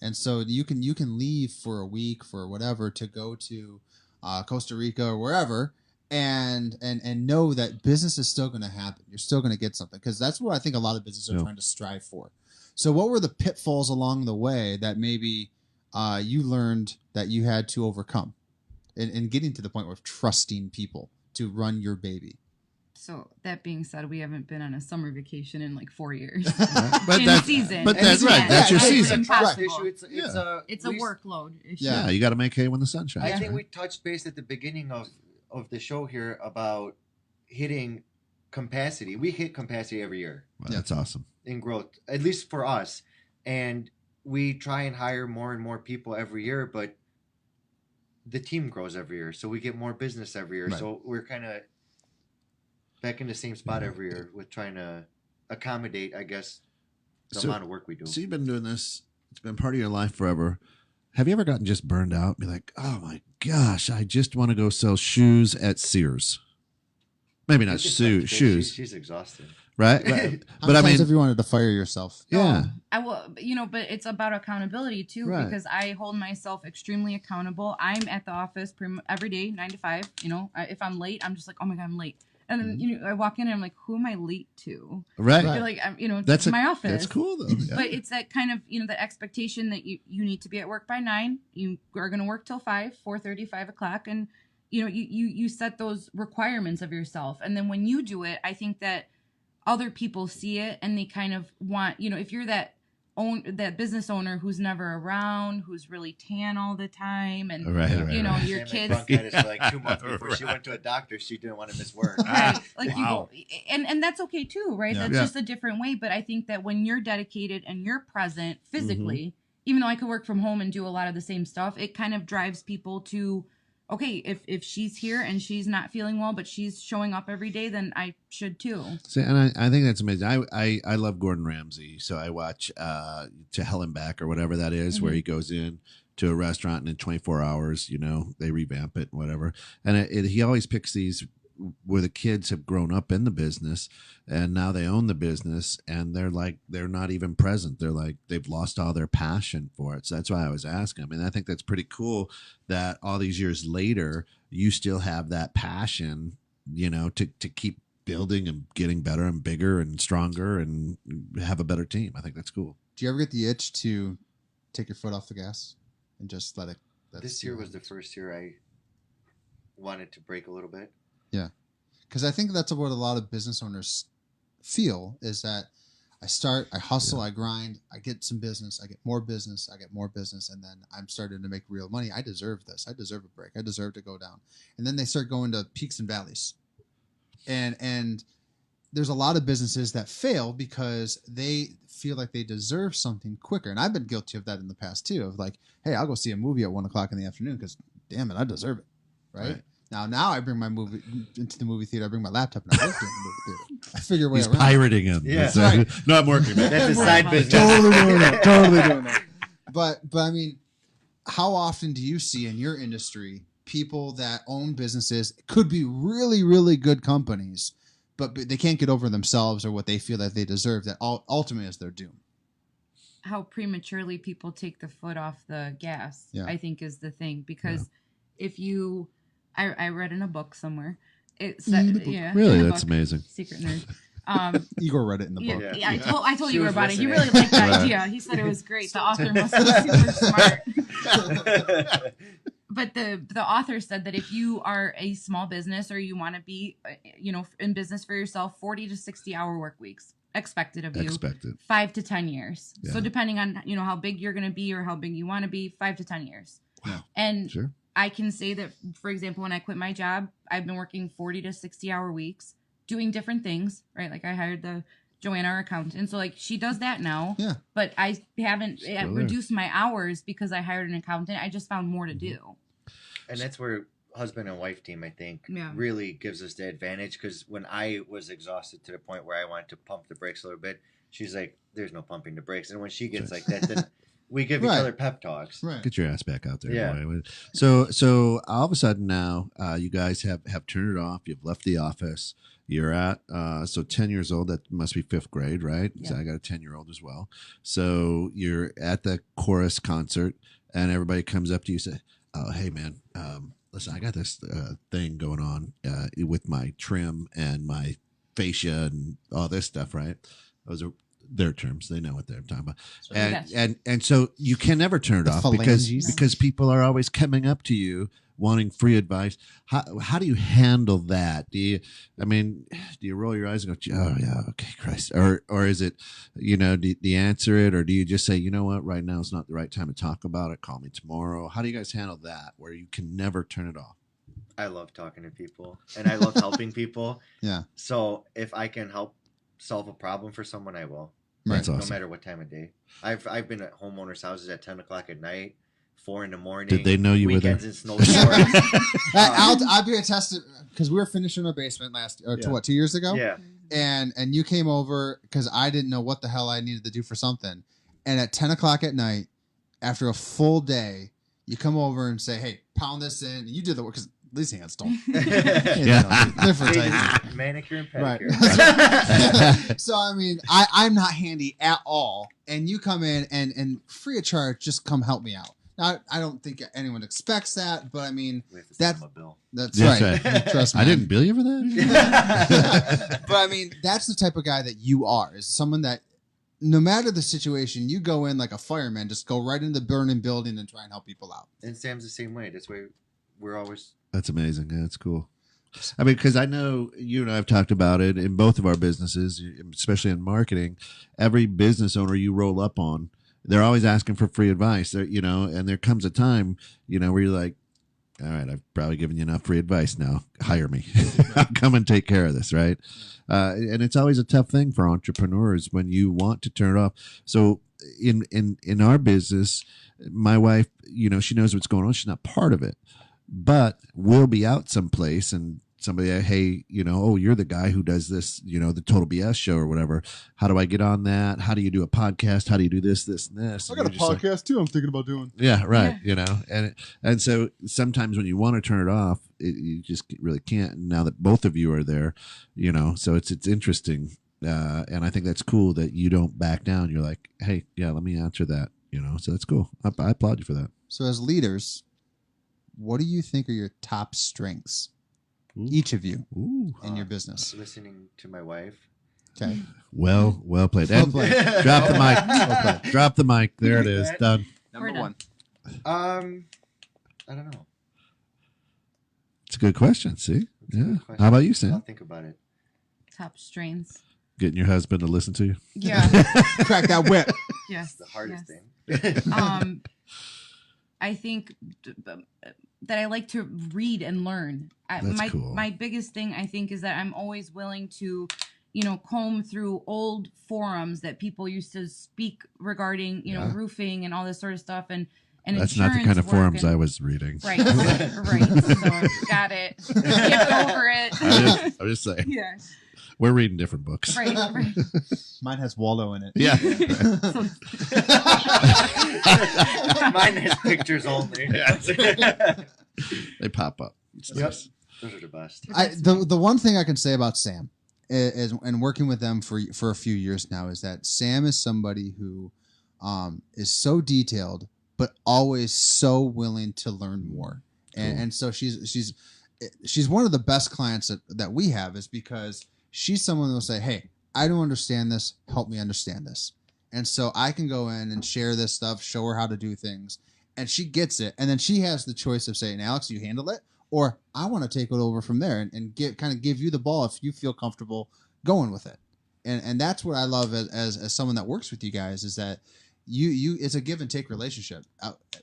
and so you can leave for a week for whatever to go to Costa Rica or wherever, and know that business is still going to happen. You're still going to get something, because that's what I think a lot of businesses are trying to strive for. So what were the pitfalls along the way that maybe you learned that you had to overcome in getting to the point of trusting people to run your baby? So that being said, we haven't been on a summer vacation in like 4 years. But in that's season. But that's right. That's your Yeah, season. It's a trust Impossible. issue. It's a workload issue. Yeah. Yeah, you got to make hay when the sun shines. I think right? we touched base at the beginning of the show here about hitting capacity. We hit capacity every year Well, that's awesome. in growth, at least for us. And we try and hire more and more people every year, but the team grows every year. So we get more business every year. Right. So we're kind of back in the same spot every year with trying to accommodate, I guess, the amount of work we do. So you've been doing this. It's been part of your life forever. Have you ever gotten just burned out? Be like, oh my gosh, I just want to go sell shoes at Sears. Maybe not shoes, She's exhausted. right? How But many I times mean, have you wanted to fire yourself? yeah, I will, but it's about accountability too, Right. because I hold myself extremely accountable. I'm at the office every day, 9 to 5. If I'm late, I'm just like, oh my God, I'm late. And then, I walk in and I'm like, who am I late to? right. Right. You're like, That's my office. That's cool though. Yeah. But it's that kind of, that expectation that you need to be at work by 9. You are going to work till 5, 4:30, 5 o'clock. And, you set those requirements of yourself. And then when you do it, I think that other people see it and they kind of want, if you're that business owner who's never around, who's really tan all the time, and Right. your Sam kids. bronchitis for like 2 months before she went to a doctor. She didn't want to miss work. Right. Like Wow. you go, and that's okay too, right? Yeah. That's Yeah. just a different way. But I think that when you're dedicated and you're present physically, even though I could work from home and do a lot of the same stuff, it kind of drives people to, okay, if she's here and she's not feeling well, but she's showing up every day, then I should too. See, and I think that's amazing. I love Gordon Ramsay, so I watch To Hell and Back or whatever that is, where he goes in to a restaurant and in 24 hours, they revamp it and whatever. And he always picks these where the kids have grown up in the business and now they own the business and they're not even present. They're like, they've lost all their passion for it. So that's why I was asking. I mean, I think that's pretty cool that all these years later, you still have that passion, to keep building and getting better and bigger and stronger and have a better team. I think that's cool. Do you ever get the itch to take your foot off the gas and just let it? This year was the first year I wanted to break a little bit. Yeah. Because I think that's what a lot of business owners feel is that I hustle, I grind, I get some business, I get more business, and then I'm starting to make real money. I deserve this. I deserve a break. I deserve to go down. And then they start going to peaks and valleys. And there's a lot of businesses that fail because they feel like they deserve something quicker. And I've been guilty of that in the past too, of like, hey, I'll go see a movie at 1:00 in the afternoon because damn it, I deserve it. Right? Now I bring my movie into the movie theater. I bring my laptop and I work in the movie theater. I figure a way He's around. pirating him. Yeah. So, Right. No, I'm working. That's a side business. Totally doing that. Totally doing that. But I mean, how often do you see in your industry people that own businesses, could be really, really good companies, but they can't get over themselves or what they feel that they deserve, that ultimately is their doom? How prematurely people take the foot off the gas, Yeah. I think is the thing. Because if you, I read in a book somewhere, it said, Really? in a That's book, amazing. Secret nerd. Igor read it in the book. Yeah, I told She you was about it. He listening. really liked that Right. idea. He said it was great. The author must be super smart. But the author said that if you are a small business or you want to be, in business for yourself, 40 to 60 hour work weeks expected of you. Expected. 5 to 10 years. Yeah. So depending on, how big you're going to be or how big you want to be, 5 to 10 years. Wow. And Sure. I can say that, for example, when I quit my job, I've been working 40 to 60 hour weeks doing different things, right? Like I hired Joanna, our accountant. So like she does that now. Yeah. But I haven't Still there. reduced my hours because I hired an accountant. I just found more to do. And that's where husband and wife team, I think, Yeah. really gives us the advantage. Because when I was exhausted to the point where I wanted to pump the brakes a little bit, she's like, "There's no pumping the brakes." And when she gets like that, then we give each Right. other pep talks. Right. Get your ass back out there. Yeah. Boy. So all of a sudden now, you guys have turned it off. You've left the office. You're at 10 years old. That must be 5th grade, right? Yeah. So I got a 10-year-old as well. So you're at the chorus concert, and everybody comes up to you and say, "Oh, hey man, listen, I got this thing going on with my trim and my fascia and all this stuff, right?" Those are their terms. They know what they're talking about. Yes. And so you can never turn it The off phalanges. because people are always coming up to you wanting free advice. How do you handle that? Do you roll your eyes and go, "Oh yeah, okay, Christ," or is it, do you answer it, or do you just say, "You know what, right now is not the right time to talk about it. Call me tomorrow"? How do you guys handle that, where you can never turn it off? I love talking to people, and I love helping people. Yeah. So if I can help solve a problem for someone, I will. That's No awesome. matter what time of day. I've been at homeowners' houses at 10:00 at night, 4 in the morning. Did they know you were there? Weekends in snowstorms. I'll be attested because we were finishing our basement 2 years ago. Yeah. And you came over because I didn't know what the hell I needed to do for something. And at 10:00 at night, after a full day, you come over and say, "Hey, pound this in." You did the work because these hands don't. They're for tight. Manicure and Right. pedicure. So I mean, I'm not handy at all, and you come in and free of charge, just come help me out. Now, I don't think anyone expects that, but I mean, We have to That- send them a bill. that's That's right. right. Trust me. I didn't bill you for that. But I mean, that's the type of guy that you are. Is someone that, no matter the situation, you go in like a fireman, just go right into the burning building and try and help people out. And Sam's the same way. That's why we're always. That's amazing. Yeah, that's cool. I mean, because I know you and I have talked about it in both of our businesses, especially in marketing. Every business owner you roll up on, they're always asking for free advice. And there comes a time, where you're like, all right, I've probably given you enough free advice now. Hire me. I'll come and take care of this, right? And it's always a tough thing for entrepreneurs when you want to turn it off. So in our business, my wife, she knows what's going on. She's not part of it, but we'll be out someplace and somebody, hey, oh, you're the guy who does this, the Total BS show or whatever. How do I get on that? How do you do a podcast? How do you do this, and this? I got a podcast too I'm thinking about doing. Yeah, right. And so sometimes when you want to turn it off, you just really can't. And now that both of you are there, so it's interesting. And I think that's cool that you don't back down. You're like, hey, yeah, let me answer that, so that's cool. I applaud you for that. So as leaders, what do you think are your top strengths? Ooh. Each of you Ooh. in your business. Listening to my wife. Okay. Well played. Well And played. drop the mic. Well played. Drop the mic. There it is. Done. We're Number done. 1. I don't know. It's a good question. See? It's a Yeah. good question. How about you, I'll Sam? think about it. Top strengths. Getting your husband to listen to you? Yeah. Crack that whip. Yes. It's the hardest yes. thing. I think that I like to read and learn. That's cool. My biggest thing, I think, is that I'm always willing to, comb through old forums that people used to speak regarding, Yeah. roofing and all this sort of stuff. And That's not the kind of insurance work forums and- I was reading. Right. Right. So got it. Get over it. I'm just saying. Yeah. We're reading different books. Right. Right. Mine has Waldo in it. Yeah. Mine has pictures only. They pop up. It's Yep. nice. Those are the best. The one thing I can say about Sam is and working with them for a few years now is that Sam is somebody who is so detailed but always so willing to learn more. And so she's one of the best clients that we have is because she's someone who will say, hey, I don't understand this. Help me understand this. And so I can go in and share this stuff, show her how to do things, and she gets it. And then she has the choice of saying, Alex, you handle it, or I want to take it over from there and give you the ball if you feel comfortable going with it. And that's what I love as someone that works with you guys is that you it's a give and take relationship.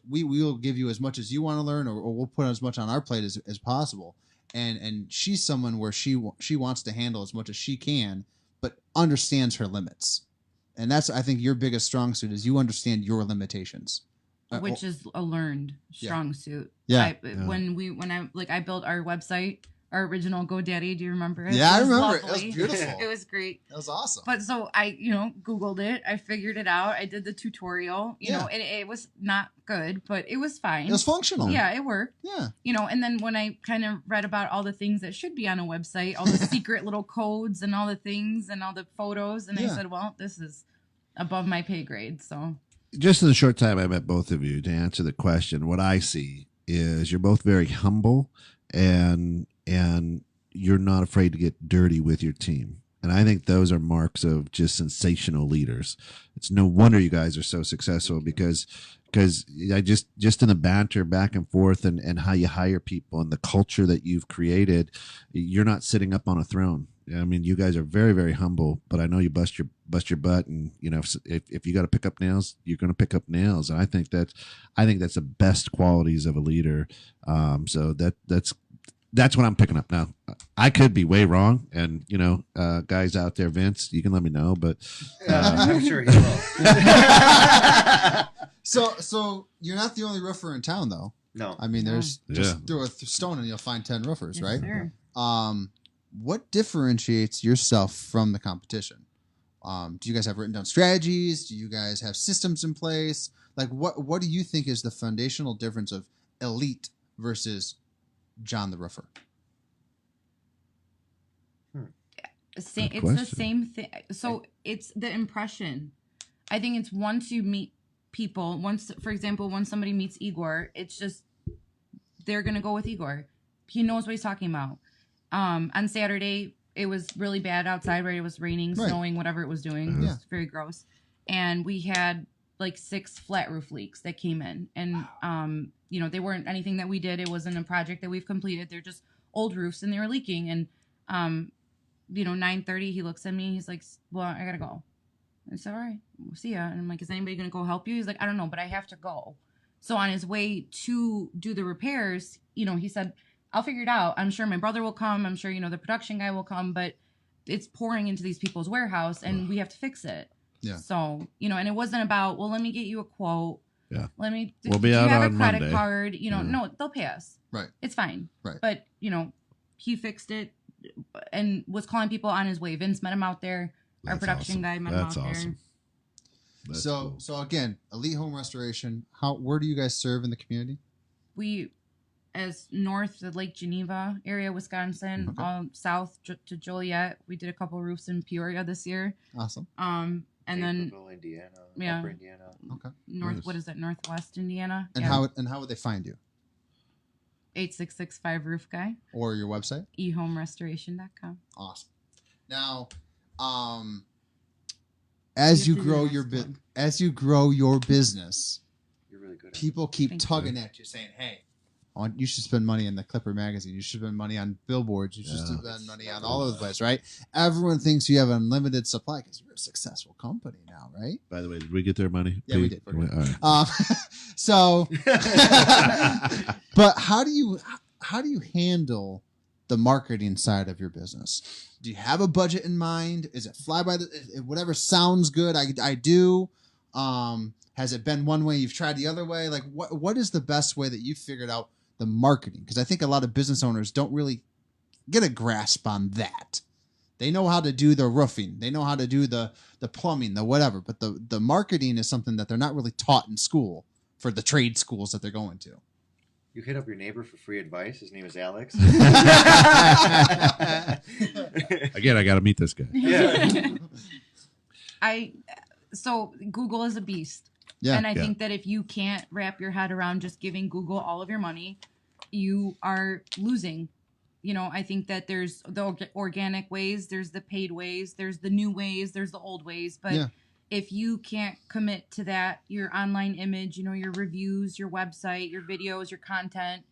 We will give you as much as you want to learn, or we'll put as much on our plate as possible. And she's someone where she wants to handle as much as she can, but understands her limits. And that's, I think, your biggest strong suit is you understand your limitations. Which is a learned strong suit. Yeah. When I built our website, our original GoDaddy. Do you remember it? Yeah, I It was remember it. It lovely. was beautiful. It was great. That was awesome. But so I, Googled it. I figured it out. I did the tutorial, and it was not good, but it was fine. It was functional. Yeah, it worked. Yeah. And then when I kind of read about all the things that should be on a website, all the secret little codes and all the things and all the photos, and I said, well, this is above my pay grade. So Just in the short time I met both of you, to answer the question, what I see is you're both very humble and you're not afraid to get dirty with your team. And I think those are marks of just sensational leaders. It's no wonder you guys are so successful because I just in the banter back and forth and how you hire people and the culture that you've created, you're not sitting up on a throne. I mean, you guys are very, very humble, but I know you bust your butt, and if you got to pick up nails, you're going to pick up nails. And I think that's the best qualities of a leader. So that's what I'm picking up now. I could be way wrong, and guys out there, Vince, you can let me know. But I'm sure he will. So you're not the only roofer in town, though. No. I mean, there's Yeah. just throw a stone and you'll find 10 roofers, Yes, right? sir. What differentiates yourself from the competition? Do you guys have written down strategies? Do you guys have systems in place? Like, what do you think is the foundational difference of Elite versus John the Roofer? It's Good the question. same thing. So it's the impression. I think it's once you meet people, for example, when somebody meets Igor, it's just they're gonna go with Igor. He knows what he's talking about. On Saturday, it was really bad outside, right? It was raining, Right. snowing, whatever it was doing. It was very gross. And we had like 6 flat roof leaks that came in. And, they weren't anything that we did. It wasn't a project that we've completed. They're just old roofs and they were leaking. And, 9:30, he looks at me. He's like, well, I got to go. I said, all right, we'll see ya. And I'm like, is anybody going to go help you? He's like, I don't know, but I have to go. So on his way to do the repairs, he said, I'll figure it out. I'm sure my brother will come. I'm sure, the production guy will come, but it's pouring into these people's warehouse and we have to fix it. Yeah. So, and it wasn't about, well, let me get you a quote. Yeah. We'll be out you have on a credit Monday. card? No, they'll pay us. Right. It's fine. Right. But, he fixed it and was calling people on his way. Vince met him out there. Our That's production awesome. guy met him That's out awesome. That's So cool. so again, Elite Home Restoration. Where do you guys serve in the community? We, as north of Lake Geneva area, Wisconsin, south to Joliet. We did a couple roofs in Peoria this year. Awesome. And then Naperville, Indiana, Yeah. Upper Indiana. Okay. North, what is it? Northwest Indiana. And how would they find you? 8665 Roof Guy, Or your website? ehomerestoration.com. Awesome. Now, as You you have to do grow the your next one. as you grow your business, You're really good at it. people keep Thank you. tugging at you, saying, "Hey, you should spend money in the Clipper magazine. You should spend money on billboards. You should Yeah. spend money on all over the place, right?" Everyone thinks you have unlimited supply because you're a successful company now, right? By the way, did we get their money? Yeah, we Pete? did. We're good. All right. So, but how do you handle the marketing side of your business? Do you have a budget in mind? Is it fly by the whatever sounds good? I do. Has it been one way you've tried the other way? Like what is the best way that you figured out the marketing? Because I think a lot of business owners don't really get a grasp on that. They know how to do the roofing, they know how to do the plumbing, the whatever, but the marketing is something that they're not really taught in school for the trade schools that they're going to. You hit up your neighbor for free advice. His name is Alex. Again, I got to meet this guy. Yeah. So Google is a beast. Yeah. And I think that if you can't wrap your head around just giving Google all of your money, you are losing. I think that there's the organic ways, there's the paid ways, there's the new ways, there's the old ways. But if you can't commit to that, your online image, your reviews, your website, your videos, your content,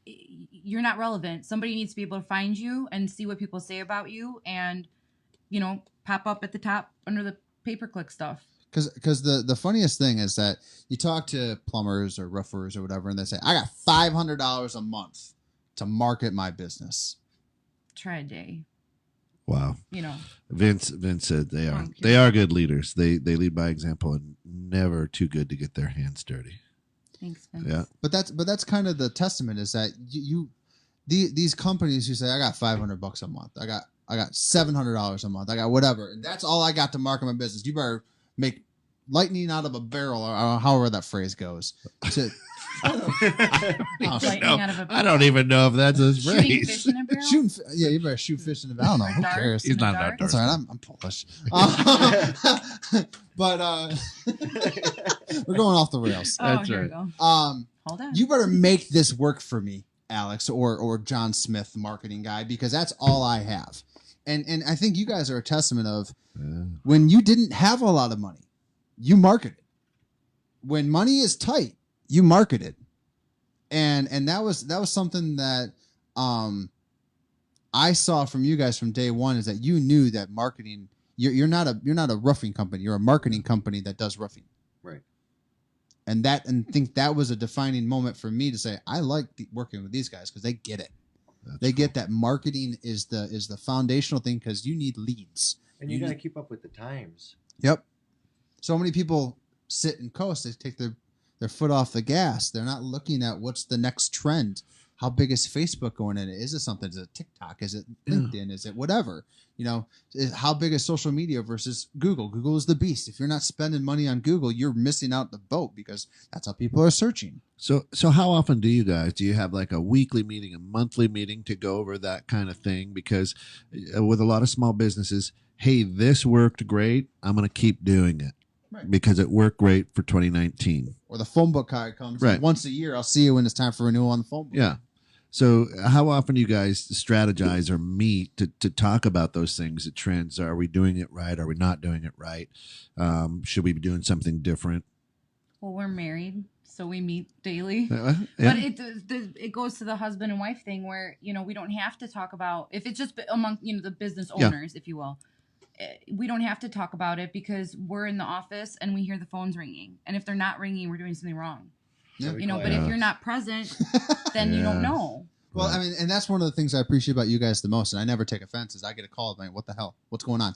you're not relevant. Somebody needs to be able to find you and see what people say about you and, pop up at the top under the pay-per-click stuff. Because the funniest thing is that you talk to plumbers or roofers or whatever, and they say, "I got $500 a month to market my business." Try a day. Wow. Vince said they are Thank you. they are good leaders. They lead by example and never too good to get their hands dirty. Thanks, Vince. Yeah. But that's kind of the testament is that these companies who say, "I got $500 a month, I got $700 a month, I got whatever, and that's all I got to market my business." You better make lightning out of a barrel, or however that phrase goes. Lightning out of a I don't even know if that's a shooting phrase. fish in a barrel. You better shoot fish in the barrel. I don't know. Who Dart cares? in He's the not an dark. outdoor That's all right. I'm Polish. But we're going off the rails. Oh, That's here we right. go. Hold on. You better make this work for me, Alex, or John Smith, the marketing guy, because that's all I have. And I think you guys are a testament of when you didn't have a lot of money, you marketed. When money is tight, you marketed. And that was something that I saw from you guys from day one, is that you knew that marketing, you're not a roofing company, you're a marketing company that does roofing. Right. And think that was a defining moment for me to say, I like working with these guys because they get it. They get that marketing is the foundational thing, because you need leads. And you got to keep up with the times. Yep. So many people sit and coast. They take their foot off the gas. They're not looking at what's the next trend. How big is Facebook going in? Is it something? Is it TikTok? Is it LinkedIn? Is it whatever? How big is social media versus Google? Google is the beast. If you're not spending money on Google, you're missing out the boat, because that's how people are searching. So how often do you have like a weekly meeting, a monthly meeting to go over that kind of thing? Because with a lot of small businesses, hey, this worked great, I'm going to keep doing it. Right. Because it worked great for 2019. Or the phone book card comes Right. once a year. I'll see you when it's time for renewal on the phone book. Yeah. So how often do you guys strategize or meet to talk about those things, the trends? Are we doing it right? Are we not doing it right? Should we be doing something different? Well, we're married, so we meet daily. Yeah. But it goes to the husband and wife thing where, we don't have to talk about, if it's just among, the business Yeah. owners, if you will, we don't have to talk about it because we're in the office and we hear the phones ringing. And if they're not ringing, we're doing something wrong. Yeah. You know, but if you're not present, then you don't know. Well, I mean, and that's one of the things I appreciate about you guys the most, and I never take offense, is I get a call like, what the hell? What's going on?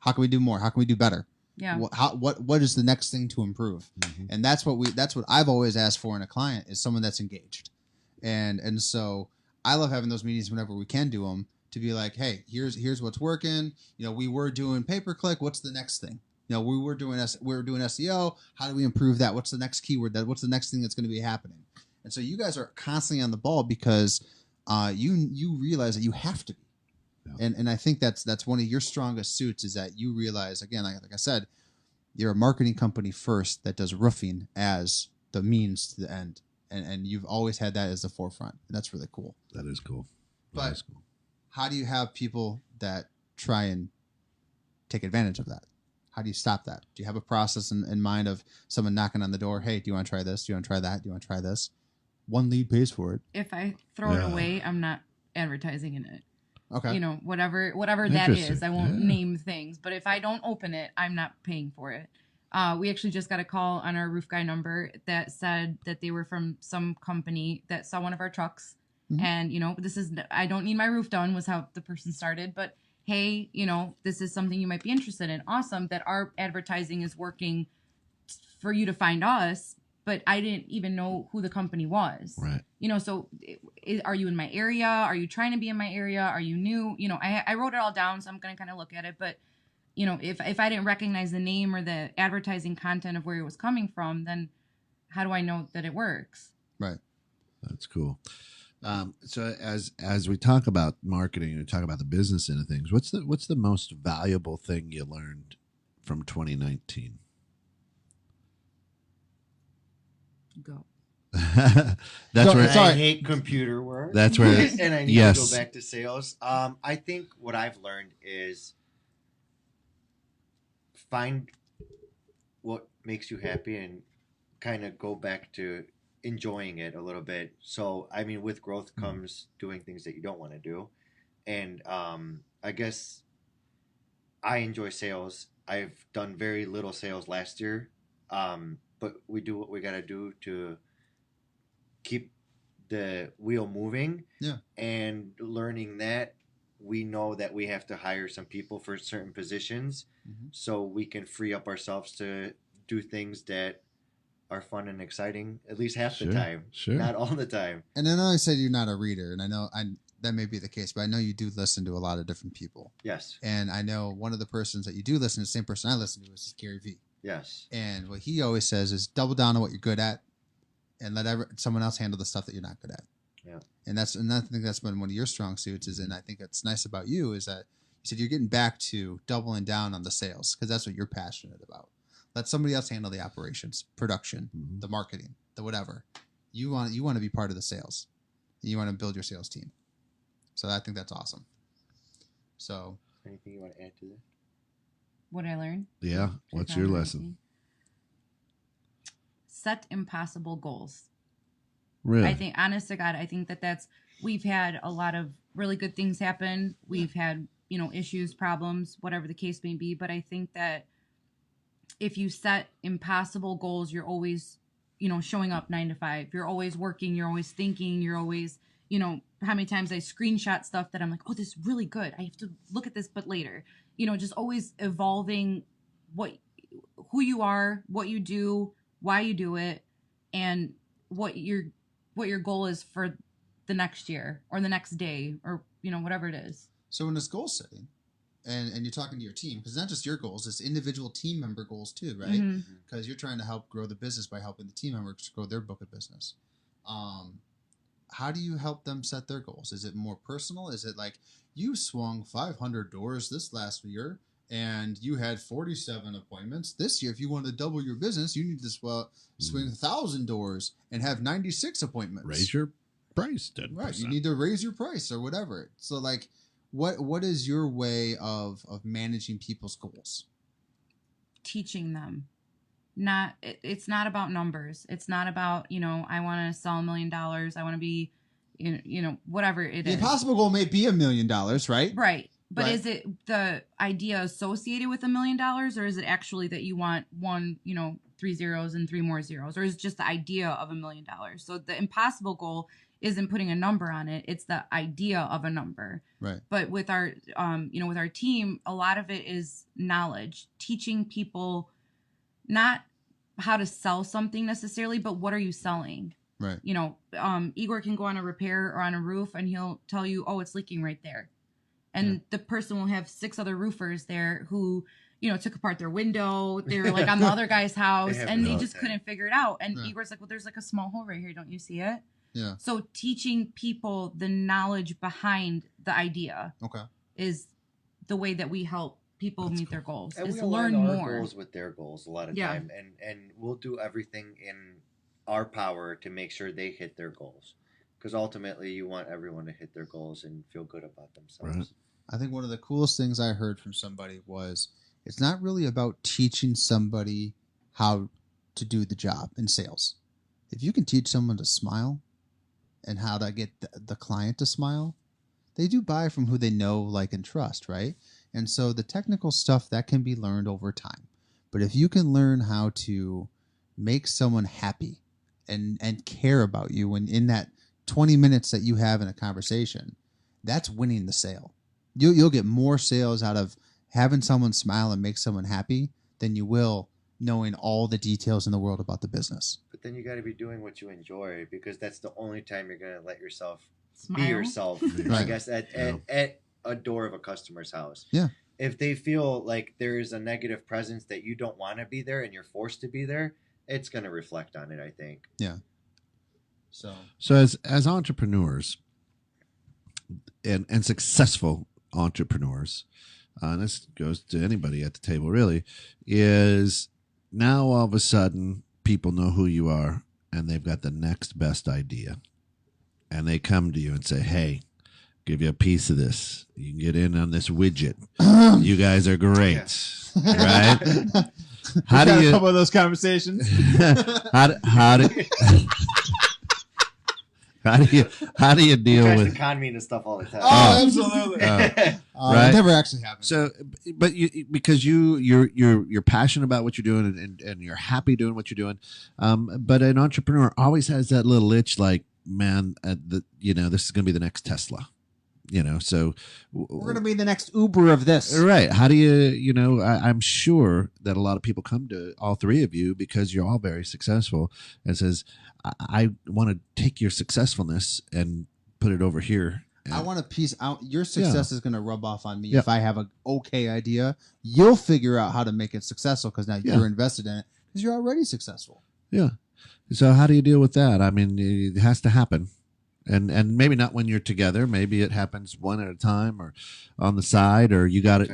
How can we do more? How can we do better? Yeah. What is the next thing to improve? Mm-hmm. And that's what I've always asked for in a client, is someone that's engaged. And so I love having those meetings whenever we can do them, to be like, hey, here's what's working. You know, we were doing pay-per-click. What's the next thing? You know, we were doing SEO. How do we improve that? What's the next keyword? What's the next thing that's going to be happening? And so you guys are constantly on the ball because you realize that you have to be. Yeah. And I think that's one of your strongest suits, is that you realize, again, like I said, you're a marketing company first that does roofing as the means to the end. And you've always had that as the forefront. And that's really cool. That is cool. But how do you have people that try and take advantage of that? How do you stop that? Do you have a process in mind of someone knocking on the door? Hey, do you want to try this? Do you want to try that? Do you want to try this? One lead pays for it. If I throw it away, I'm not advertising in it. Okay. You know, whatever that is. I won't name things, but if I don't open it, I'm not paying for it. We actually just got a call on our roof guy number that said that they were from some company that saw one of our trucks. Mm-hmm. And, you know, I don't need my roof done, was how the person started. But hey, you know, this is something you might be interested in. Awesome that our advertising is working for you to find us. But I didn't even know who the company was. Right. You know, so are you in my area? Are you trying to be in my area? Are you new? You know, I wrote it all down, so I'm going to kind of look at it. But, you know, if I didn't recognize the name or the advertising content of where it was coming from, then how do I know that it works? Right. That's cool. So as we talk about marketing and we talk about the business end of things, what's the most valuable thing you learned from 2019? Go. I hate computer work. That's where, and I need to go back to sales. I think what I've learned is find what makes you happy and kind of go back to enjoying it a little bit. So, I mean, with growth comes doing things that you don't want to do. And I guess I enjoy sales. I've done very little sales last year. But we do what we got to do to keep the wheel moving. Yeah. And learning that, we know that we have to hire some people for certain positions, so we can free up ourselves to do things that are fun and exciting, at least half the time. Sure. Not all the time. And I know I said you're not a reader, and I know that may be the case, but I know you do listen to a lot of different people. Yes. And I know one of the persons that you do listen to, the same person I listen to, is Gary Vee. Yes. And what he always says is double down on what you're good at and let someone else handle the stuff that you're not good at. Yeah. And I think that's been one of your strong suits and I think that's nice about you is that you said you're getting back to doubling down on the sales because that's what you're passionate about. Let somebody else handle the operations, production, the marketing, the whatever. You want to be part of the sales. You want to build your sales team. So I think that's awesome. So anything you want to add to that? What I learned? Yeah. What's your lesson? Set impossible goals. Really? I think, honest to God, I think we've had a lot of really good things happen. We've had, you know, issues, problems, whatever the case may be. But I think that if you set impossible goals, you're always, you know, showing up 9 to 5. You're always working. You're always thinking. You're always, you know, how many times I screenshot stuff that I'm like, oh, this is really good. I have to look at this, but later. You know, just always evolving who you are, what you do, why you do it, and what your goal is for the next year or the next day or, you know, whatever it is. So when it's goal setting and you're talking to your team, because it's not just your goals, it's individual team member goals too, right? Because you're trying to help grow the business by helping the team members grow their book of business. How do you help them set their goals? Is it more personal? Is it like you swung 500 doors this last year and you had 47 appointments this year? If you want to double your business, you need to swing 1,000 doors and have 96 appointments. Raise your price 10%. Right. You need to raise your price or whatever. So like, what is your way of managing people's goals? Teaching them. It's not about numbers. It's not about, you know, I want to sell $1 million. I want to be, you know, whatever it is. The impossible goal may be $1 million, right? Right. But Right. Is it the idea associated with $1 million, or is it actually that you want one, you know, 3 zeros and 3 more zeros, or is just the idea of $1 million. So the impossible goal isn't putting a number on it. It's the idea of a number. Right. But with our, with our team, a lot of it is knowledge, teaching people not how to sell something necessarily, but what are you selling? Right. Igor can go on a repair or on a roof and he'll tell you, oh, it's leaking right there. And the person will have 6 other roofers there who, took apart their window. They were like on the other guy's house and they just couldn't figure it out. And Igor's like, well, there's like a small hole right here. Don't you see it? Yeah. So teaching people the knowledge behind the idea is the way that we help people meet their goals. And is we learn align our more goals with their goals a lot of time, and we'll do everything in our power to make sure they hit their goals, because ultimately you want everyone to hit their goals and feel good about themselves. Right. I think one of the coolest things I heard from somebody was it's not really about teaching somebody how to do the job in sales. If you can teach someone to smile and how to get the client to smile, they do buy from who they know, like, and trust, right? And so the technical stuff that can be learned over time. But if you can learn how to make someone happy and care about you, and in that 20 minutes that you have in a conversation, that's winning the sale. You'll get more sales out of having someone smile and make someone happy than you will knowing all the details in the world about the business. But then you got to be doing what you enjoy, because that's the only time you're going to let yourself Smile. be yourself. Right. I guess at a door of a customer's house. Yeah. If they feel like there is a negative presence that you don't want to be there and you're forced to be there, it's going to reflect on it, I think. Yeah. So as entrepreneurs and successful entrepreneurs, and this goes to anybody at the table really, is now all of a sudden people know who you are and they've got the next best idea. And they come to you and say, hey, give you a piece of this. You can get in on this widget. You guys are great. Right? How do you, a couple of those conversations? how do you deal Tries with to con me into stuff all the time. Oh, absolutely. right? It never actually happened. So, but because you're passionate about what you're doing and you're happy doing what you're doing, but an entrepreneur always has that little itch, like, man, this is going to be the next Tesla. So we're going to be the next Uber of this. Right. How do you, I'm sure that a lot of people come to all three of you because you're all very successful and says, I want to take your successfulness and put it over here. I want to piece out. Your success is going to rub off on me. If I have an okay idea, you'll figure out how to make it successful because now you're invested in it because you're already successful. Yeah. So how do you deal with that? I mean, it has to happen. And maybe not when you're together. Maybe it happens one at a time or on the side, or you got it.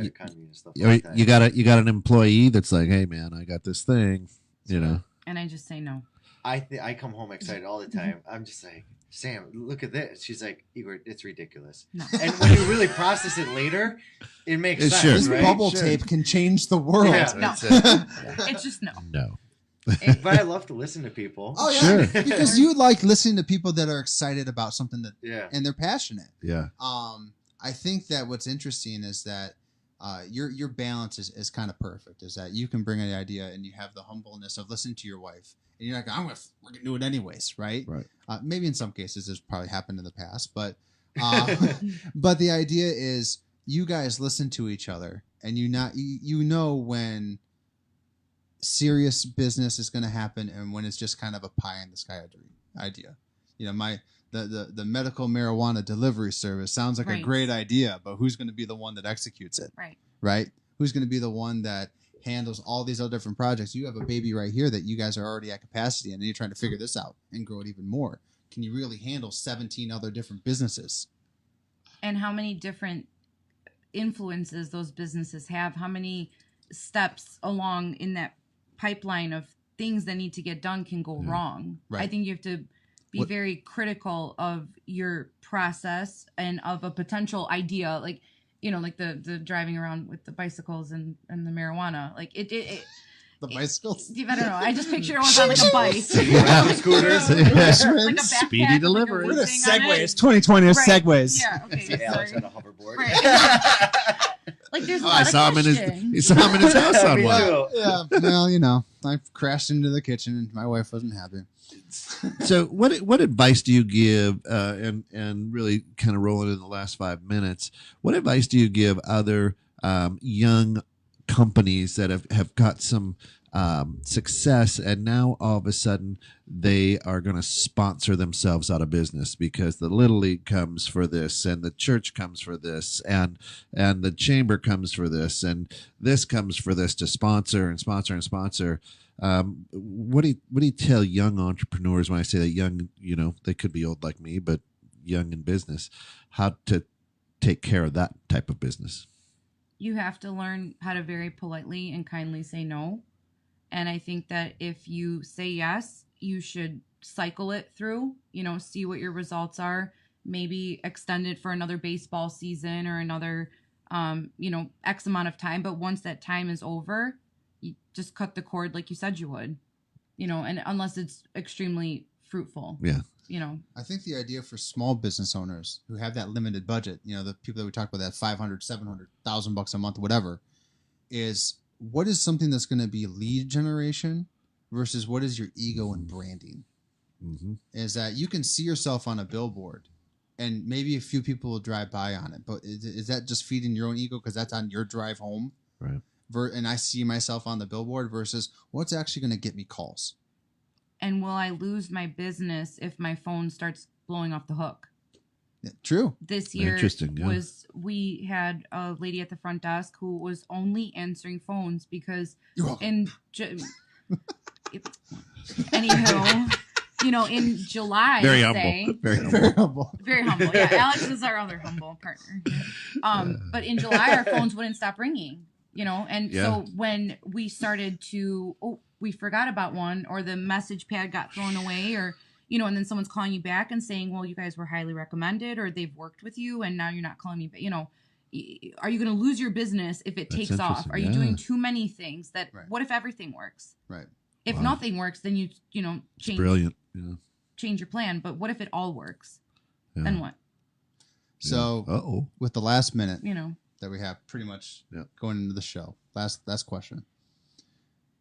You got an employee that's like, hey man, I got this thing, And I just say no. I come home excited all the time. I'm just like, Sam, look at this. She's like, Igor, it's ridiculous. No. And when you really process it later, it makes sense. This right? bubble tape can change the world. Yeah. No. It's just no. No. But I love to listen to people. Oh yeah, Sure. because you like listening to people that are excited about something and they're passionate. Yeah. I think that what's interesting is that your balance is kind of perfect. Is that you can bring an idea and you have the humbleness of listening to your wife, and you're like, we're gonna do it anyways, right? Right. Maybe in some cases it's probably happened in the past, but but the idea is you guys listen to each other, and you know when serious business is going to happen and when it's just kind of a pie in the sky idea. The medical marijuana delivery service sounds like a great idea, but who's going to be the one that executes it? Right? Who's going to be the one that handles all these other different projects? You have a baby right here that you guys are already at capacity and you're trying to figure this out and grow it even more. Can you really handle 17 other different businesses? And how many different influences those businesses have? How many steps along in that pipeline of things that need to get done can go wrong? Right. I think you have to be very critical of your process and of a potential idea, like the driving around with the bicycles and the marijuana, like it the bicycles. I don't know. I just picture it was on like a bike, Scooters, like a backpack, speedy delivery. Like We're the Segways. 2020 is Segways. Yeah. Okay. Alex on a hoverboard. Right. Like there's a lot of he saw him in his house on one. Yeah. Well, I crashed into the kitchen, and my wife wasn't happy. So what advice do you give, and really kind of rolling in the last 5 minutes, what advice do you give other young companies that have got some success, and now all of a sudden they are going to sponsor themselves out of business because the Little League comes for this, and the church comes for this, and the chamber comes for this, and this comes for this, to sponsor and sponsor and sponsor. What do you tell young entrepreneurs? When I say that young, they could be old like me, but young in business, how to take care of that type of business? You have to learn how to very politely and kindly say no. And I think that if you say yes, you should cycle it through, see what your results are, maybe extend it for another baseball season or another, X amount of time. But once that time is over, you just cut the cord like you said you would, and unless it's extremely fruitful. Yeah. I think the idea for small business owners who have that limited budget, the people that we talked about, that 500, 700,000 bucks a month, whatever, is what is something that's going to be lead generation versus what is your ego and branding? Mm-hmm. Is that you can see yourself on a billboard and maybe a few people will drive by on it, but is that just feeding your own ego because that's on your drive home? Right. And I see myself on the billboard versus what's actually going to get me calls. And will I lose my business if my phone starts blowing off the hook? Yeah, true. This year Interesting, yeah. we had a lady at the front desk who was only answering phones because anywho, in July, very let's humble, say, Very humble. very humble. Yeah, Alex is our other humble partner. But in July, our phones wouldn't stop ringing. And Yeah. so when we started to, we forgot about one, or the message pad got thrown away, or and then someone's calling you back and saying, well, you guys were highly recommended, or they've worked with you and now you're not calling me back. Are you going to lose your business if it That's takes off? interesting, Are you yeah. doing too many things that, Right. what if everything works? Right. If Wow. nothing works, then you It's change, brilliant. Yeah. change your plan. But what if it all works? Yeah. Then what? So Uh-oh. with the last minute You that we have pretty much Yeah. going into the show, last question.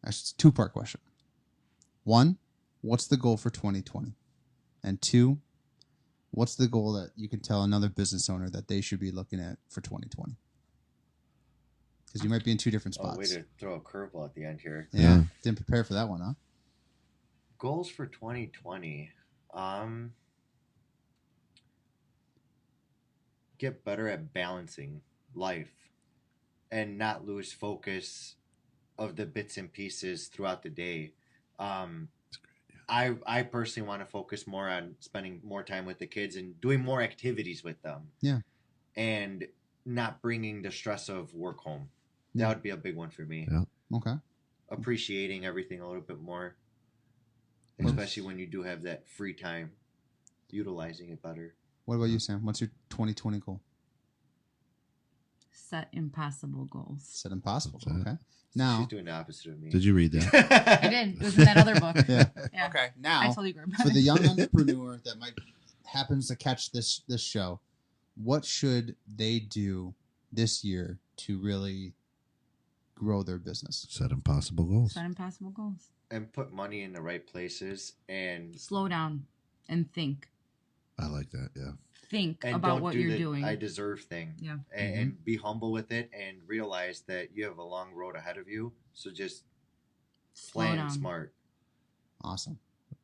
Actually, it's a two-part question. One, what's the goal for 2020? And two, what's the goal that you can tell another business owner that they should be looking at for 2020? Because you might be in two different Oh, way spots. to throw a curveball at the end here. Yeah. Didn't prepare for that one, huh? Goals for 2020. Get better at balancing life and not lose focus of the bits and pieces throughout the day. I personally want to focus more on spending more time with the kids and doing more activities with them. Yeah. And not bringing the stress of work home. That Yeah. would be a big one for me. Yeah. Okay. Appreciating everything a little bit more, Yes. especially when you do have that free time, utilizing it better. What about you, Sam? What's your 2020 goal? set impossible goals. Set impossible. Okay. Okay. Now, She's doing the opposite of me. Did you read that? I did. It was in that other book. yeah. Yeah. Okay. I Now, told Igor about for the it. young entrepreneur that might happens to catch this show, what should they do this year to really grow their business? Set impossible goals. Set impossible goals. And put money in the right places and Slow down and think. I like that. Yeah. Think and about don't what do you're the doing. I deserve thing. Yeah. And be humble with it and realize that you have a long road ahead of you. So just Slow plan down. smart Awesome.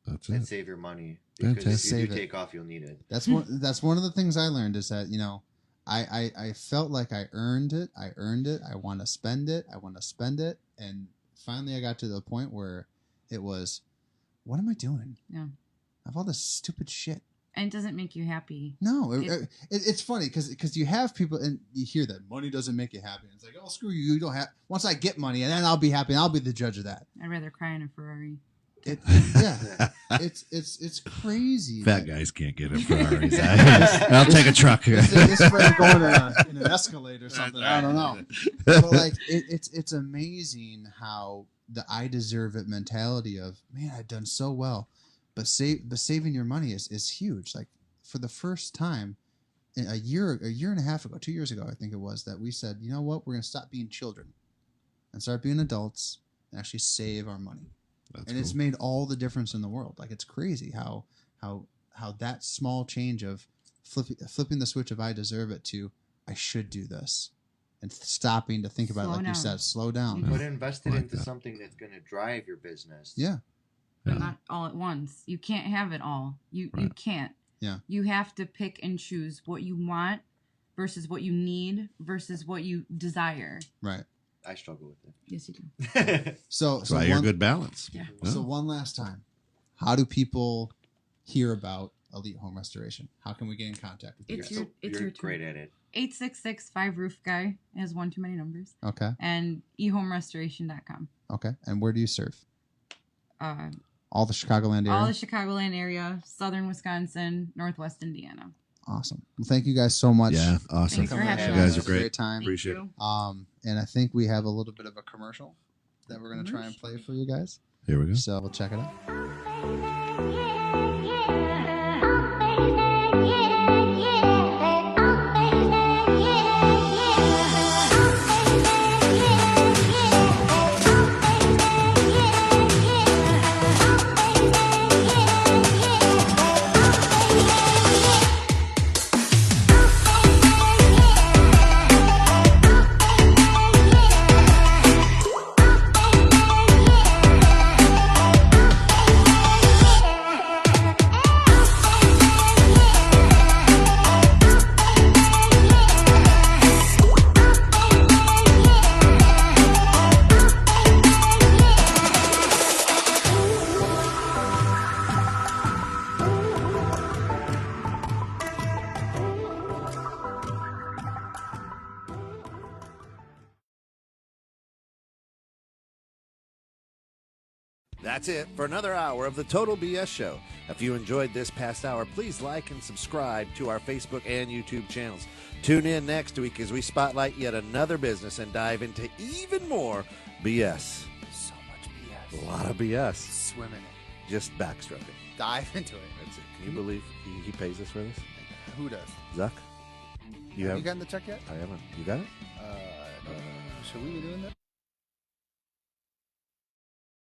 That's and it. save your money. Because Fantastic. if you Save do it. take off, you'll need it. That's one of the things I learned is that, I felt like I earned it. I want to spend it. And finally I got to the point where it was, what am I doing? Yeah. I have all this stupid shit. And it doesn't make you happy. No, it's funny because you have people and you hear that money doesn't make you happy. It's like, oh, screw you. You don't have. Once I get money, and then I'll be happy, and I'll be the judge of that. I'd rather cry in a Ferrari. Yeah, it's crazy. Fat guys can't get in Ferraris. I'll take a truck. This friend going in an Escalade or something. I don't know. But like, it's amazing how the I deserve it mentality of, man, I've done so well, but saving your money is huge. Like for the first time, a year and a half ago, 2 years ago, I think it was, that we said, you know what, we're gonna stop being children and start being adults and actually save our money. That's And it's cool. made all the difference in the world. Like, it's crazy how that small change of flipping the switch of I deserve it to I should do this, and stopping to think about it, Slow like you down. said, slow down. But invest it Like into that. something that's going to drive your business. Yeah, But not all at once. You can't have it all. You Right. can't. Yeah. You have to pick and choose what you want versus what you need versus what you desire. right. I struggle with it. Yes, you do. So That's why you're one, good balance. Yeah. so one last time, how do people hear about Elite Home Restoration? How can we get in contact with you It's guys? your You're turn. great at it. 866-5 Roof Guy has one too many numbers. Okay, And ehomerestoration.com. okay. And where do you serve? Uh, All the Chicagoland area. all the Chicagoland area, southern Wisconsin, northwest Indiana. Awesome. Well, thank you guys so much. Yeah, awesome. Thanks for Coming on having the You show. guys are It's a great. great time. Appreciate Thank it. you. And I think we have a little bit of a commercial that we're going to try and play for you guys. Here we go. So we'll check it out. That's it for another hour of the Total BS Show. If you enjoyed this past hour, please like and subscribe to our Facebook and YouTube channels. Tune in next week as we spotlight yet another business and dive into even more BS. So much BS. A lot of BS. Swim in it. Just backstroking. Dive into it. That's it. Can you believe he pays us for this? Who does? Zuck? You Have have? you gotten the check yet? I haven't. You got it? Should we be doing that?